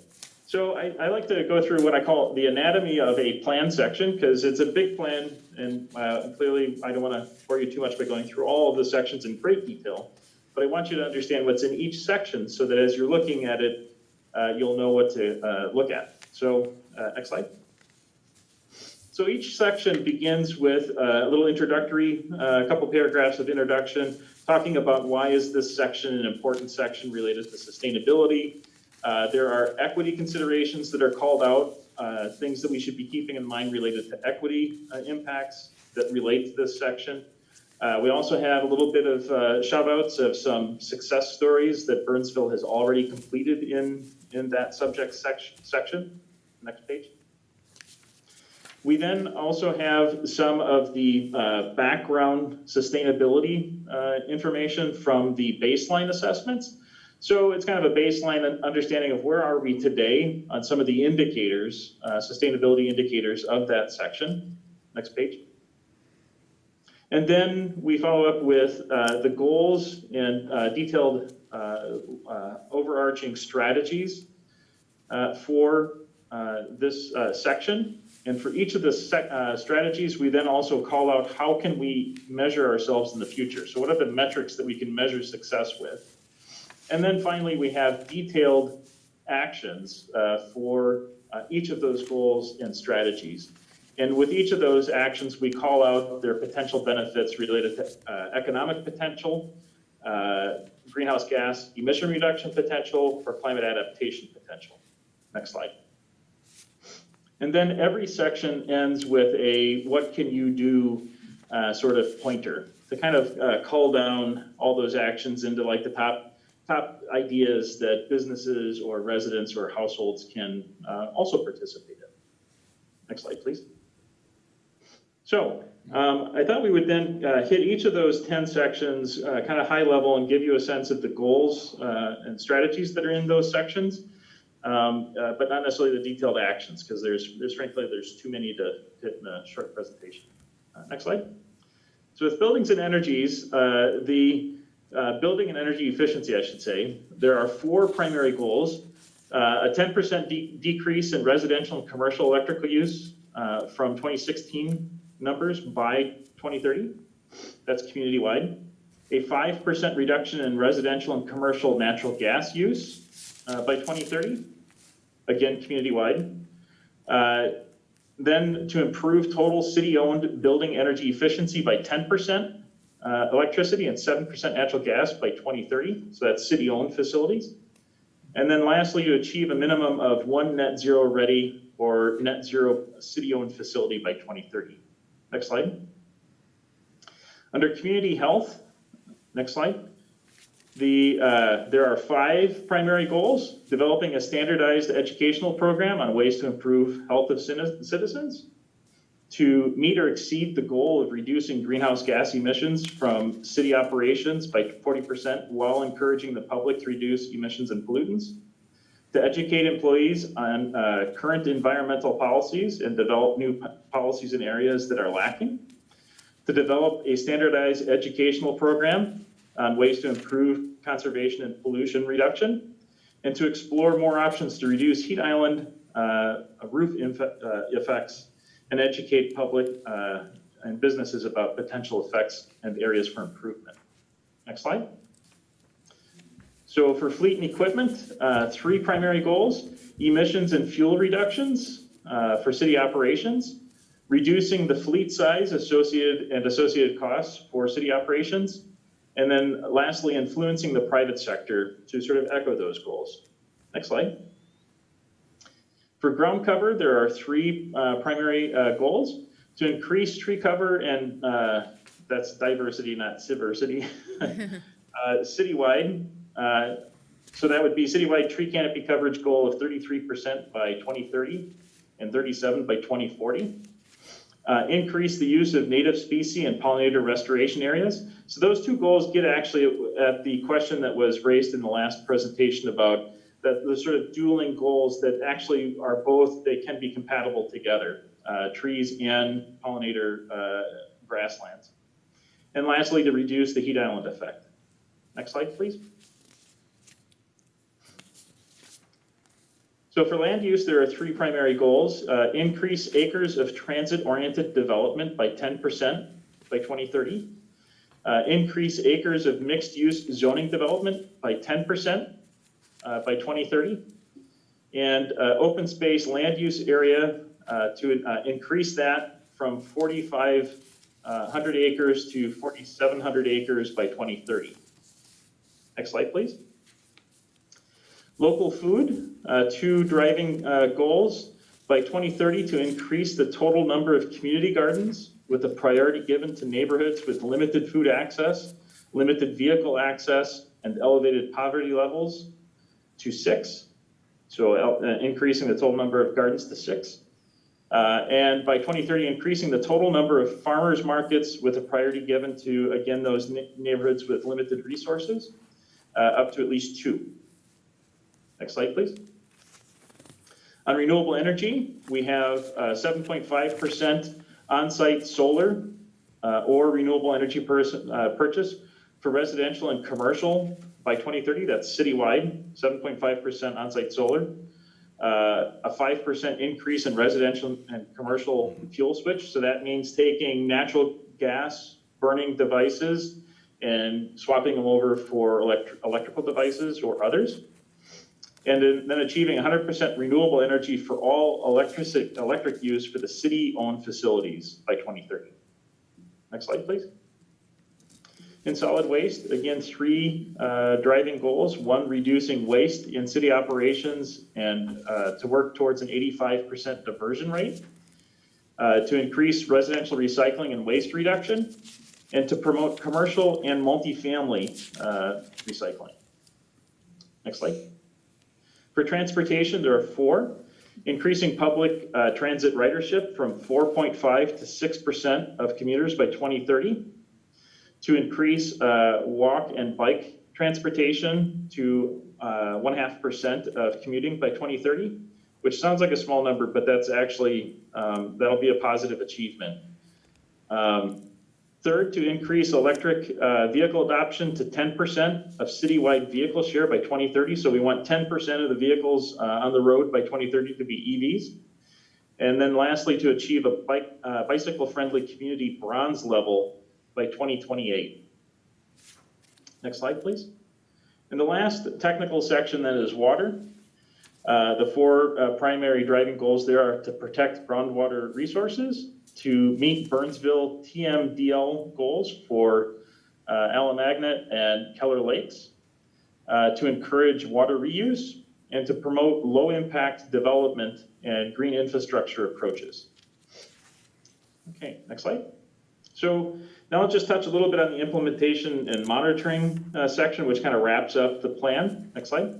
so I like to go through what I call the anatomy of a plan section, because it's a big plan, and clearly I don't want to bore you too much by going through all of the sections in great detail, but I want you to understand what's in each section so that as you're looking at it, you'll know what to look at. So next slide. So each section begins with a little introductory, a couple paragraphs of introduction, talking about why is this section an important section related to sustainability. There are equity considerations that are called out, things that we should be keeping in mind related to equity impacts that relate to this section. We also have a little bit of shout outs of some success stories that Burnsville has already completed in that subject section. Next page. We then also have some of the background sustainability information from the baseline assessments. So it's kind of a baseline understanding of where are we today on some of the indicators, sustainability indicators of that section. Next page. And then we follow up with the goals and detailed overarching strategies for this section. And for each of the strategies, we then also call out how can we measure ourselves in the future. So what are the metrics that we can measure success with? And then finally, we have detailed actions for each of those goals and strategies. And with each of those actions, we call out their potential benefits related to economic potential, greenhouse gas emission reduction potential, or climate adaptation potential. Next slide. And then every section ends with a what can you do sort of pointer to kind of cull down all those actions into like the top ideas that businesses or residents or households can also participate in. Next slide, please. So I thought we would then hit each of those 10 sections kind of high level and give you a sense of the goals and strategies that are in those sections. But not necessarily the detailed actions, because there's frankly too many to hit in a short presentation. Next slide. So with buildings and energies, the building and energy efficiency, I should say, there are 4 primary goals. A 10% decrease in residential and commercial electrical use from 2016 numbers by 2030. That's community-wide. A 5% reduction in residential and commercial natural gas use by 2030, again, community-wide. Then to improve total city-owned building energy efficiency by 10%, electricity and 7% natural gas by 2030, so that's city-owned facilities. And then lastly, to achieve a minimum of 1 net zero ready or net zero city-owned facility by 2030. Next slide. Under community health, next slide. There are 5 primary goals: developing a standardized educational program on ways to improve health of citizens, to meet or exceed the goal of reducing greenhouse gas emissions from city operations by 40% while encouraging the public to reduce emissions and pollutants, to educate employees on current environmental policies and develop new policies in areas that are lacking, to develop a standardized educational program on ways to improve conservation and pollution reduction, and to explore more options to reduce heat island roof effects and educate public and businesses about potential effects and areas for improvement. Next slide. So for fleet and equipment, 3 primary goals: emissions and fuel reductions for city operations, reducing the fleet size associated costs for city operations, and then lastly, influencing the private sector to sort of echo those goals. Next slide. For ground cover, there are 3 primary goals: to increase tree cover, and that's diversity, not civersity, citywide. So that would be citywide tree canopy coverage goal of 33% by 2030 and 37% by 2040. Increase the use of native species and pollinator restoration areas. So those 2 goals get actually at the question that was raised in the last presentation about that the sort of dueling goals that actually are both, they can be compatible together, trees and pollinator grasslands. And lastly, to reduce the heat island effect. Next slide, please. So for land use, there are three primary goals. Increase acres of transit-oriented development by 10% by 2030. Increase acres of mixed-use zoning development by 10% by 2030. And open space land use area to increase that from 4,500 acres to 4,700 acres by 2030. Next slide, please. Local food, two driving goals by 2030 to increase the total number of community gardens with a priority given to neighborhoods with limited food access, limited vehicle access, and elevated poverty levels to 6. So increasing the total number of gardens to 6. And by 2030, increasing the total number of farmers markets with a priority given to, again, those neighborhoods with limited resources, up to at least 2. Next slide, please. On renewable energy, we have 7.5% on-site solar or renewable energy purchase for residential and commercial by 2030. That's citywide, 7.5% on-site solar. A 5% increase in residential and commercial fuel switch. So that means taking natural gas burning devices and swapping them over for electrical devices or others. And then achieving 100% renewable energy for all electric use for the city-owned facilities by 2030. Next slide, please. In solid waste, again, 3 driving goals. 1, reducing waste in city operations and to work towards an 85% diversion rate. To increase residential recycling and waste reduction. And to promote commercial and multifamily recycling. Next slide. For transportation, there are 4. Increasing public transit ridership from 4.5 to 6% of commuters by 2030. To increase walk and bike transportation to 0.5% of commuting by 2030, which sounds like a small number, but that's actually, that'll be a positive achievement. Third, to increase electric vehicle adoption to 10% of citywide vehicle share by 2030. So we want 10% of the vehicles on the road by 2030 to be EVs. And then lastly, to achieve a bicycle-friendly community bronze level by 2028. Next slide, please. And the last technical section then is water. The 4 primary driving goals there are to protect groundwater resources, to meet Burnsville TMDL goals for Alamagnet and Keller Lakes, to encourage water reuse, and to promote low-impact development and green infrastructure approaches. Okay, next slide. So now I'll just touch a little bit on the implementation and monitoring section, which kind of wraps up the plan. Next slide.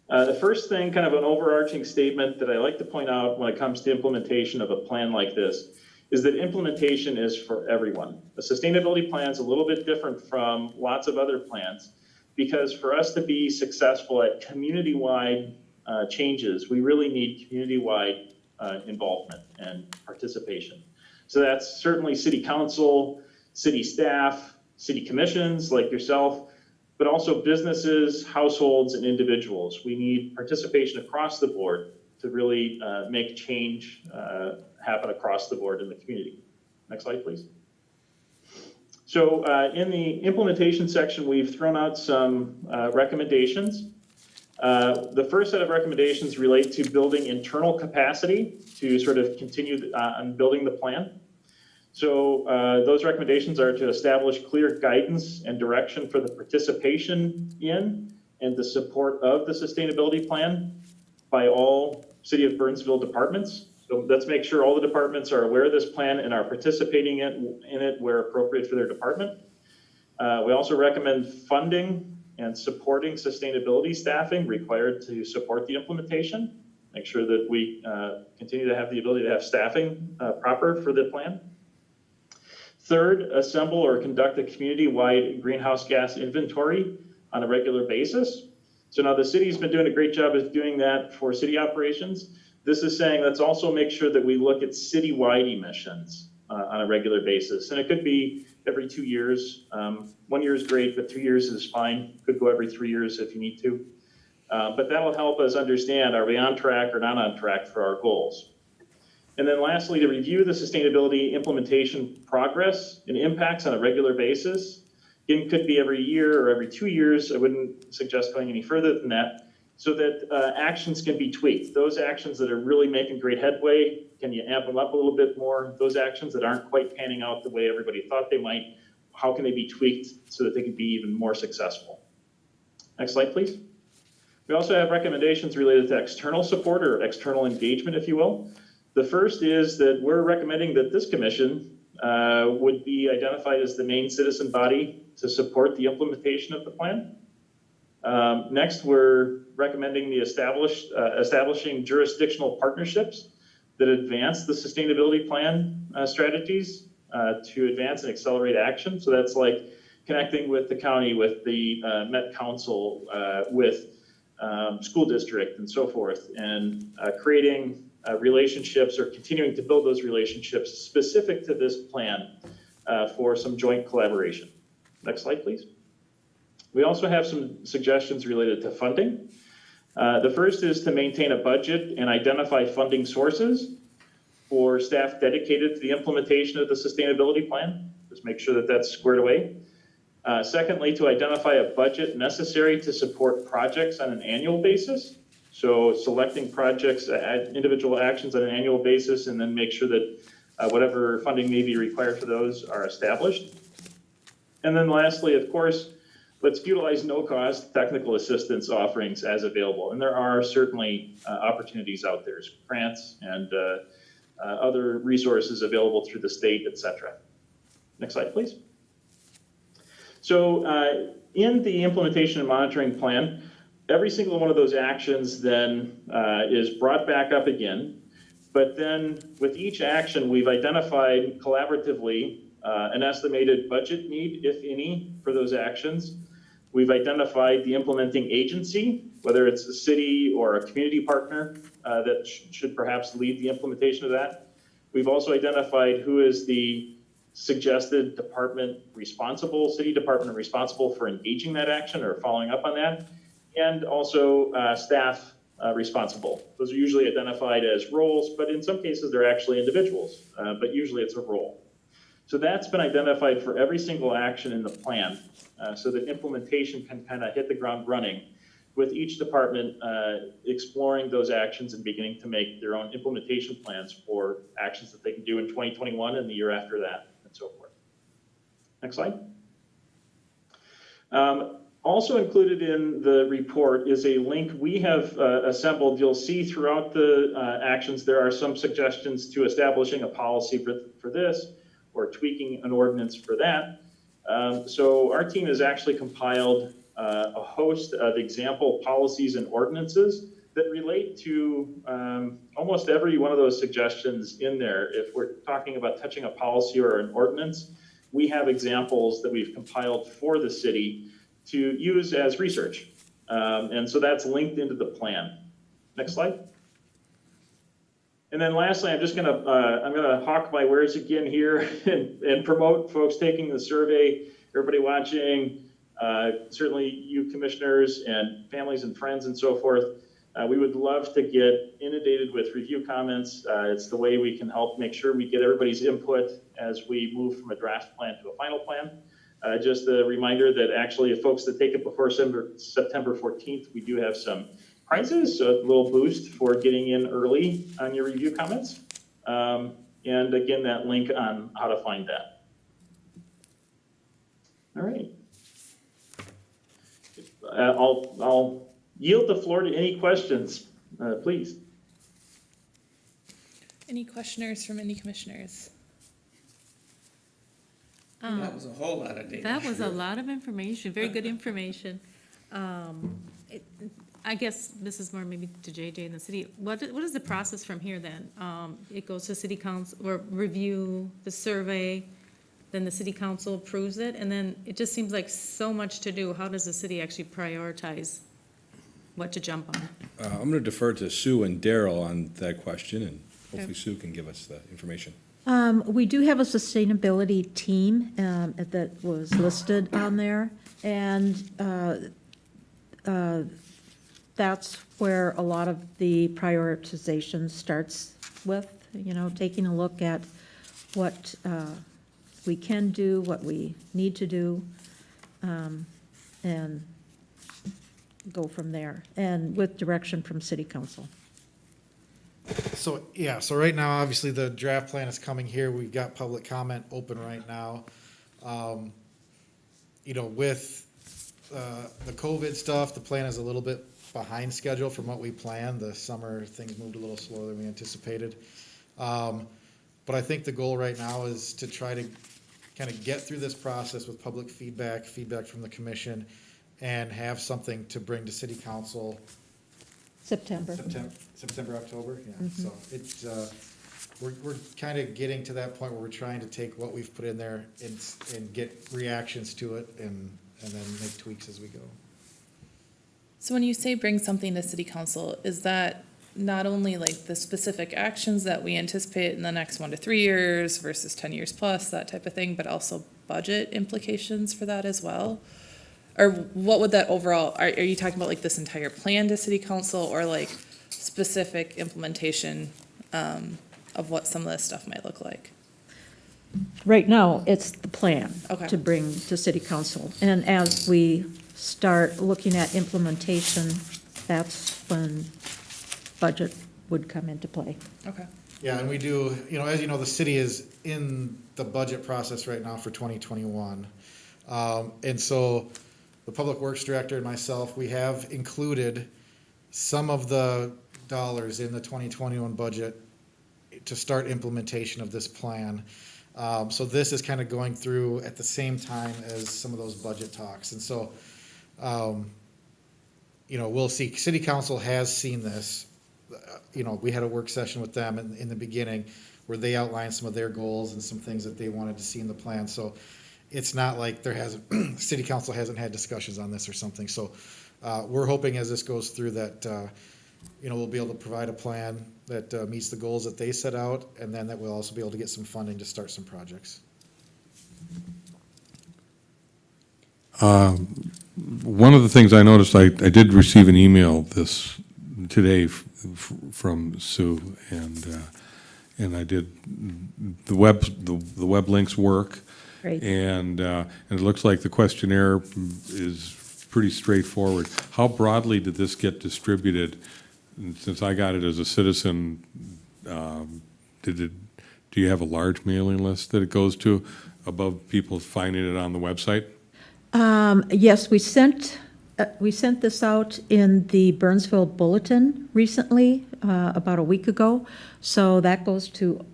The first thing, kind of an overarching statement that I like to point out when it comes to implementation of a plan like this, is that implementation is for everyone. A sustainability plan is a little bit different from lots of other plans, because for us to be successful at community-wide changes, we really need community-wide involvement and participation. So that's certainly city council, city staff, city commissions like yourself, but also businesses, households, and individuals. We need participation across the board to really make change happen across the board in the community. Next slide, please. So in the implementation section, we've thrown out some recommendations. The first set of recommendations relate to building internal capacity to sort of continue on building the plan. So those recommendations are to establish clear guidance and direction for the participation in and the support of the sustainability plan by all City of Burnsville departments. So let's make sure all the departments are aware of this plan and are participating in it where appropriate for their department. We also recommend funding and supporting sustainability staffing required to support the implementation. Make sure that we continue to have the ability to have staffing proper for the plan. Third, assemble or conduct a community-wide greenhouse gas inventory on a regular basis. So now the city's been doing a great job of doing that for city operations. This is saying let's also make sure that we look at citywide emissions on a regular basis. And it could be every 2 years. 1 year is great, but 2 years is fine. Could go every 3 years if you need to. But that'll help us understand, are we on track or not on track for our goals? And then lastly, to review the sustainability implementation progress and impacts on a regular basis. Again, could be every year or every 2 years. I wouldn't suggest going any further than that, so that actions can be tweaked. Those actions that are really making great headway, can you amp them up a little bit more? Those actions that aren't quite panning out the way everybody thought they might, how can they be tweaked so that they can be even more successful? Next slide, please. We also have recommendations related to external support or external engagement, if you will. The first is that we're recommending that this commission would be identified as the main citizen body to support the implementation of the plan. Next, we're recommending the establishing jurisdictional partnerships that advance the sustainability plan strategies to advance and accelerate action. So that's like connecting with the county, with the Met Council, with school district and so forth, and creating relationships or continuing to build those relationships specific to this plan for some joint collaboration. Next slide, please. We also have some suggestions related to funding. The first is to maintain a budget and identify funding sources for staff dedicated to the implementation of the sustainability plan. Just make sure that that's squared away. Secondly, to identify a budget necessary to support projects on an annual basis. So selecting projects, individual actions on an annual basis, and then make sure that whatever funding may be required for those are established. And then lastly, of course, let's utilize no-cost technical assistance offerings as available. And there are certainly opportunities out there, grants and other resources available through the state, et cetera. Next slide, please. So in the implementation and monitoring plan, every single one of those actions then is brought back up again. But then with each action, we've identified collaboratively an estimated budget need, if any, for those actions. We've identified the implementing agency, whether it's a city or a community partner that should perhaps lead the implementation of that. We've also identified who is the suggested department responsible, city department responsible for engaging that action or following up on that, and also staff responsible. Those are usually identified as roles, but in some cases they're actually individuals, but usually it's a role. So that's been identified for every single action in the plan so that implementation can kind of hit the ground running with each department exploring those actions and beginning to make their own implementation plans for actions that they can do in 2021 and the year after that, and so forth. Next slide. Also included in the report is a link we have assembled. You'll see throughout the actions there are some suggestions to establishing a policy for this or tweaking an ordinance for that. So our team has actually compiled a host of example policies and ordinances that relate to almost every one of those suggestions in there. If we're talking about touching a policy or an ordinance, we have examples that we've compiled for the city to use as research. And so that's linked into the plan. Next slide. And then lastly, I'm gonna hawk my wares again here and promote folks taking the survey, everybody watching, certainly you commissioners and families and friends and so forth. We would love to get inundated with review comments. It's the way we can help make sure we get everybody's input as we move from a draft plan to a final plan. Just a reminder that actually if folks that take it before September 14th, we do have some prizes, so a little boost for getting in early on your review comments. And again, that link on how to find that. All right. I'll yield the floor to any questions, please. Any questioners from any commissioners? That was a whole lot of data. That was a lot of information, very good information. I guess this is more maybe to JJ in the city. What is the process from here then? It goes to city council or review the survey, then the city council approves it, and then it just seems like so much to do. How does the city actually prioritize what to jump on. I'm going to defer to Sue and Daryl on that question, and hopefully Sue can give us the information. We do have a sustainability team that was listed on there, and that's where a lot of the prioritization starts with, taking a look at what we can do, what we need to do, and go from there, and with direction from city council. So, yeah, so right now, obviously, the draft plan is coming here. We've got public comment open right now. With the COVID stuff, the plan is a little bit behind schedule from what we planned. The summer, things moved a little slower than we anticipated. But I think the goal right now is to try to kind of get through this process with public feedback from the commission, and have something to bring to city council September. September, October, yeah. So it's, we're kind of getting to that point where we're trying to take what we've put in there and get reactions to it, and then make tweaks as we go. So when you say bring something to city council, is that not only like the specific actions that we anticipate in the next 1 to 3 years versus 10 years plus, that type of thing, but also budget implications for that as well? Or what would that overall, are you talking about like this entire plan to city council, or like specific implementation of what some of this stuff might look like? Right now, it's the plan Okay. to bring to city council. And as we start looking at implementation, that's when budget would come into play. Okay. Yeah, and we do, as you know, the city is in the budget process right now for 2021. And so the Public Works Director and myself, we have included some of the dollars in the 2021 budget to start implementation of this plan. So this is kind of going through at the same time as some of those budget talks. And so, we'll see, city council has seen this. We had a work session with them in the beginning where they outlined some of their goals and some things that they wanted to see in the plan. So it's not like city council hasn't had discussions on this or something. So we're hoping as this goes through that, we'll be able to provide a plan that meets the goals that they set out, and then that we'll also be able to get some funding to start some projects. One of the things I noticed, I did receive an email today from Sue, and I did the web links work. Great. And it looks like the questionnaire is pretty straightforward. How broadly did this get distributed? And since I got it as a citizen, do you have a large mailing list that it goes to above people finding it on the website? Yes, we sent this out in the Burnsville Bulletin recently, about a week ago. So that goes to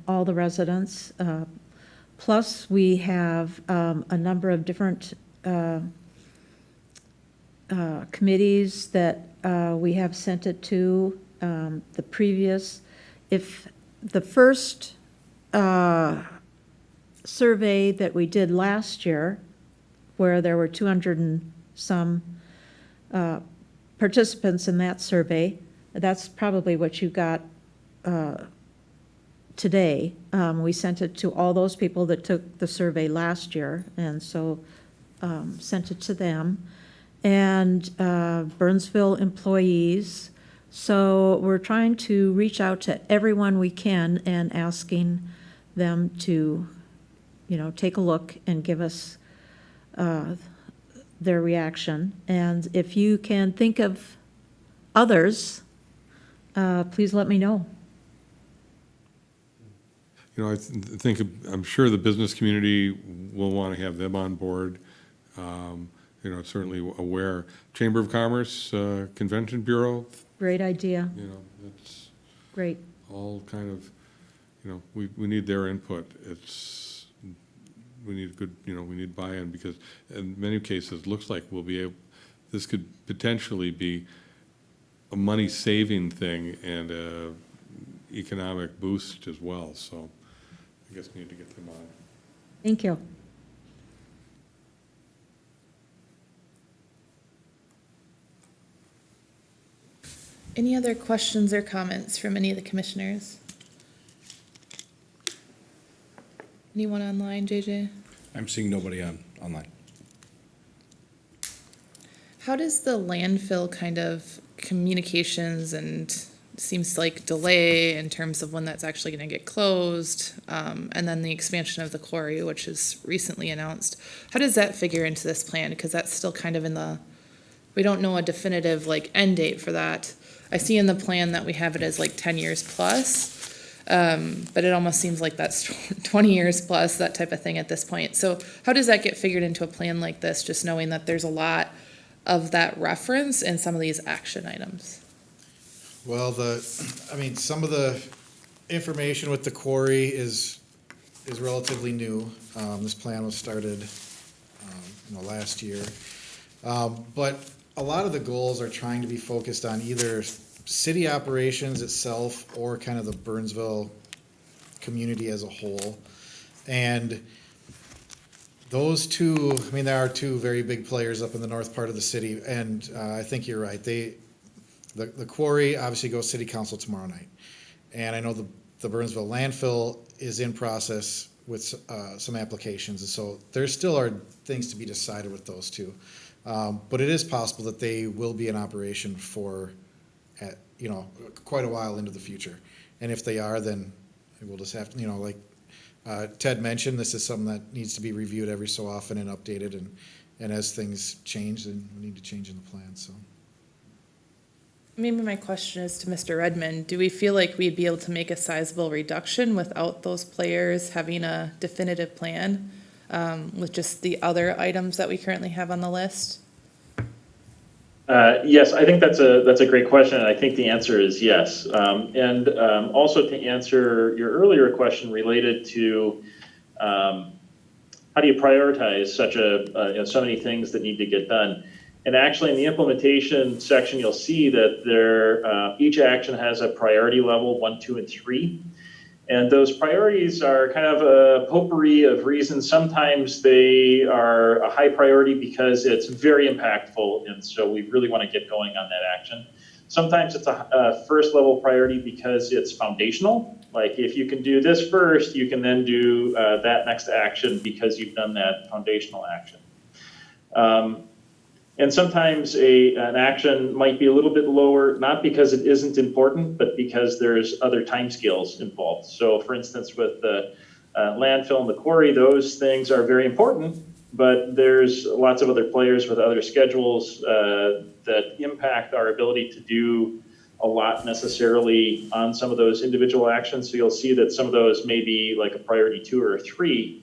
all the residents. Plus, we have a number of different committees that we have sent it to. The previous, if the first survey that we did last year, where there were 200 and some participants in that survey, that's probably what you got today. We sent it to all those people that took the survey last year, and so sent it to them. And Burnsville employees. So we're trying to reach out to everyone we can and asking them to, take a look and give us their reaction. And if you can think of others, please let me know. I'm sure the business community will want to have them on board. Certainly aware. Chamber of Commerce, Convention Bureau. Great idea. It's Great. all kind of, we need their input. We need good, we need buy-in, because in many cases, it looks like this could potentially be a money-saving thing and a economic boost as well. So I guess we need to get them on. Thank you. Any other questions or comments from any of the commissioners? Anyone online, JJ? I'm seeing nobody online. How does the landfill kind of communications and seems like delay in terms of when that's actually gonna get closed, and then the expansion of the quarry, which is recently announced, how does that figure into this plan? Because that's still kind of in the, we don't know a definitive like end date for that. I see in the plan that we have it as like 10 years plus, but it almost seems like that's 20 years plus, that type of thing at this point. So how does that get figured into a plan like this, just knowing that there's a lot of that reference in some of these action items? Well, some of the information with the quarry is relatively new. This plan was started, last year. But a lot of the goals are trying to be focused on either city operations itself or kind of the Burnsville community as a whole. And those two, there are two very big players up in the north part of the city, and I think you're right. The quarry obviously goes city council tomorrow night. And I know the Burnsville landfill is in process with some applications, and so there still are things to be decided with those two. But it is possible that they will be in operation for, quite a while into the future. And if they are, then we'll just have to, like Ted mentioned, this is something that needs to be reviewed every so often and updated, and as things change, then we need to change in the plan, so. Maybe my question is to Mr. Redmond, do we feel like we'd be able to make a sizable reduction without those players having a definitive plan, with just the other items that we currently have on the list? Yes, I think that's a great question, and I think the answer is yes. And also to answer your earlier question related to how do you prioritize such so many things that need to get done. And actually, in the implementation section, you'll see that each action has a priority level, 1, 2, and 3. And those priorities are kind of a potpourri of reasons. Sometimes they are a high priority because it's very impactful, and so we really want to get going on that action. Sometimes it's a first level priority because it's foundational. Like if you can do this first, you can then do that next action because you've done that foundational action. And sometimes an action might be a little bit lower, not because it isn't important, but because there's other timescales involved. So for instance, with the landfill and the quarry, those things are very important, but there's lots of other players with other schedules that impact our ability to do a lot necessarily on some of those individual actions. So you'll see that some of those may be like a priority 2 or 3,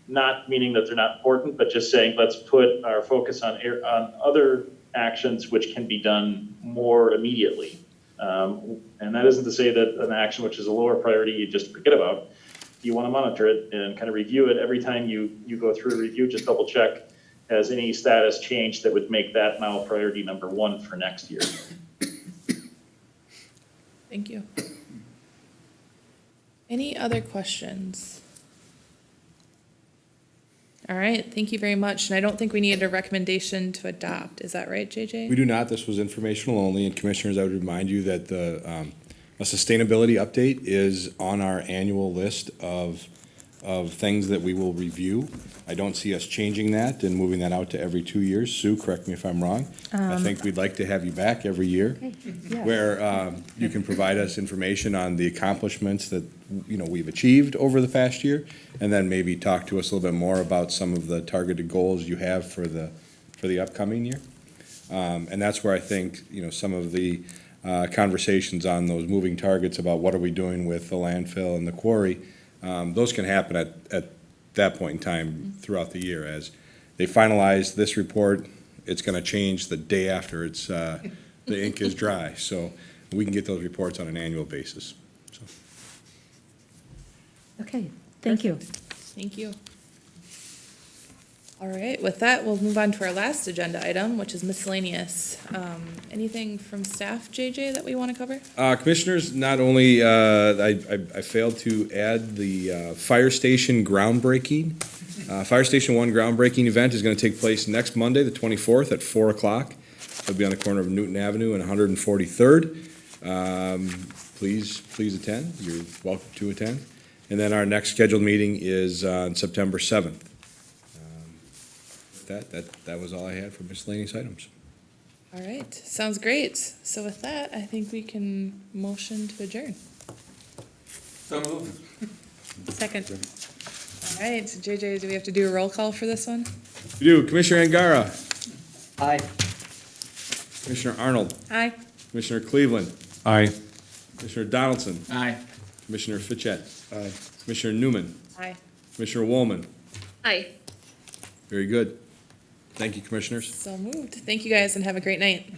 not meaning that they're not important, but just saying, let's put our focus on other actions which can be done more immediately. And that isn't to say that an action which is a lower priority, you just forget about. You want to monitor it and kind of review it. Every time you go through a review, just double check, has any status changed that would make that now priority number 1 for next year. Thank you. Any other questions? All right, thank you very much. And I don't think we needed a recommendation to adopt. Is that right, JJ? We do not. This was informational only. And commissioners, I would remind you that a sustainability update is on our annual list of things that we will review. I don't see us changing that and moving that out to every 2 years. Sue, correct me if I'm wrong. I think we'd like to have you back every year, where you can provide us information on the accomplishments that we've achieved over the past year, and then maybe talk to us a little bit more about some of the targeted goals you have for the upcoming year. And that's where I think some of the conversations on those moving targets about what are we doing with the landfill and the quarry, those can happen at that point in time throughout the year. As they finalize this report, it's going to change the day after it's the ink is dry. So we can get those reports on an annual basis. So. Okay, thank you. Thank you. All right, with that, we'll move on to our last agenda item, which is miscellaneous. Anything from staff, JJ, that we want to cover? Commissioners, not only, I failed to add the fire station groundbreaking. Fire Station 1 groundbreaking event is going to take place next Monday, the 24th at 4 o'clock. It'll be on the corner of Newton Avenue and 143rd. Please attend. You're welcome to attend. And then our next scheduled meeting is on September 7th. That was all I had for miscellaneous items. All right, sounds great. So with that, I think we can motion to adjourn. So moved. Second. All right, JJ, do we have to do a roll call for this one? We do. Commissioner Angara, Aye. Commissioner Arnold, Aye. Commissioner Cleveland, Aye. Commissioner Donaldson, Aye. Commissioner Fichette, Commissioner Newman, Aye. Commissioner Woolman. Aye. Very good. Thank you, commissioners. So moved. Thank you guys and have a great night.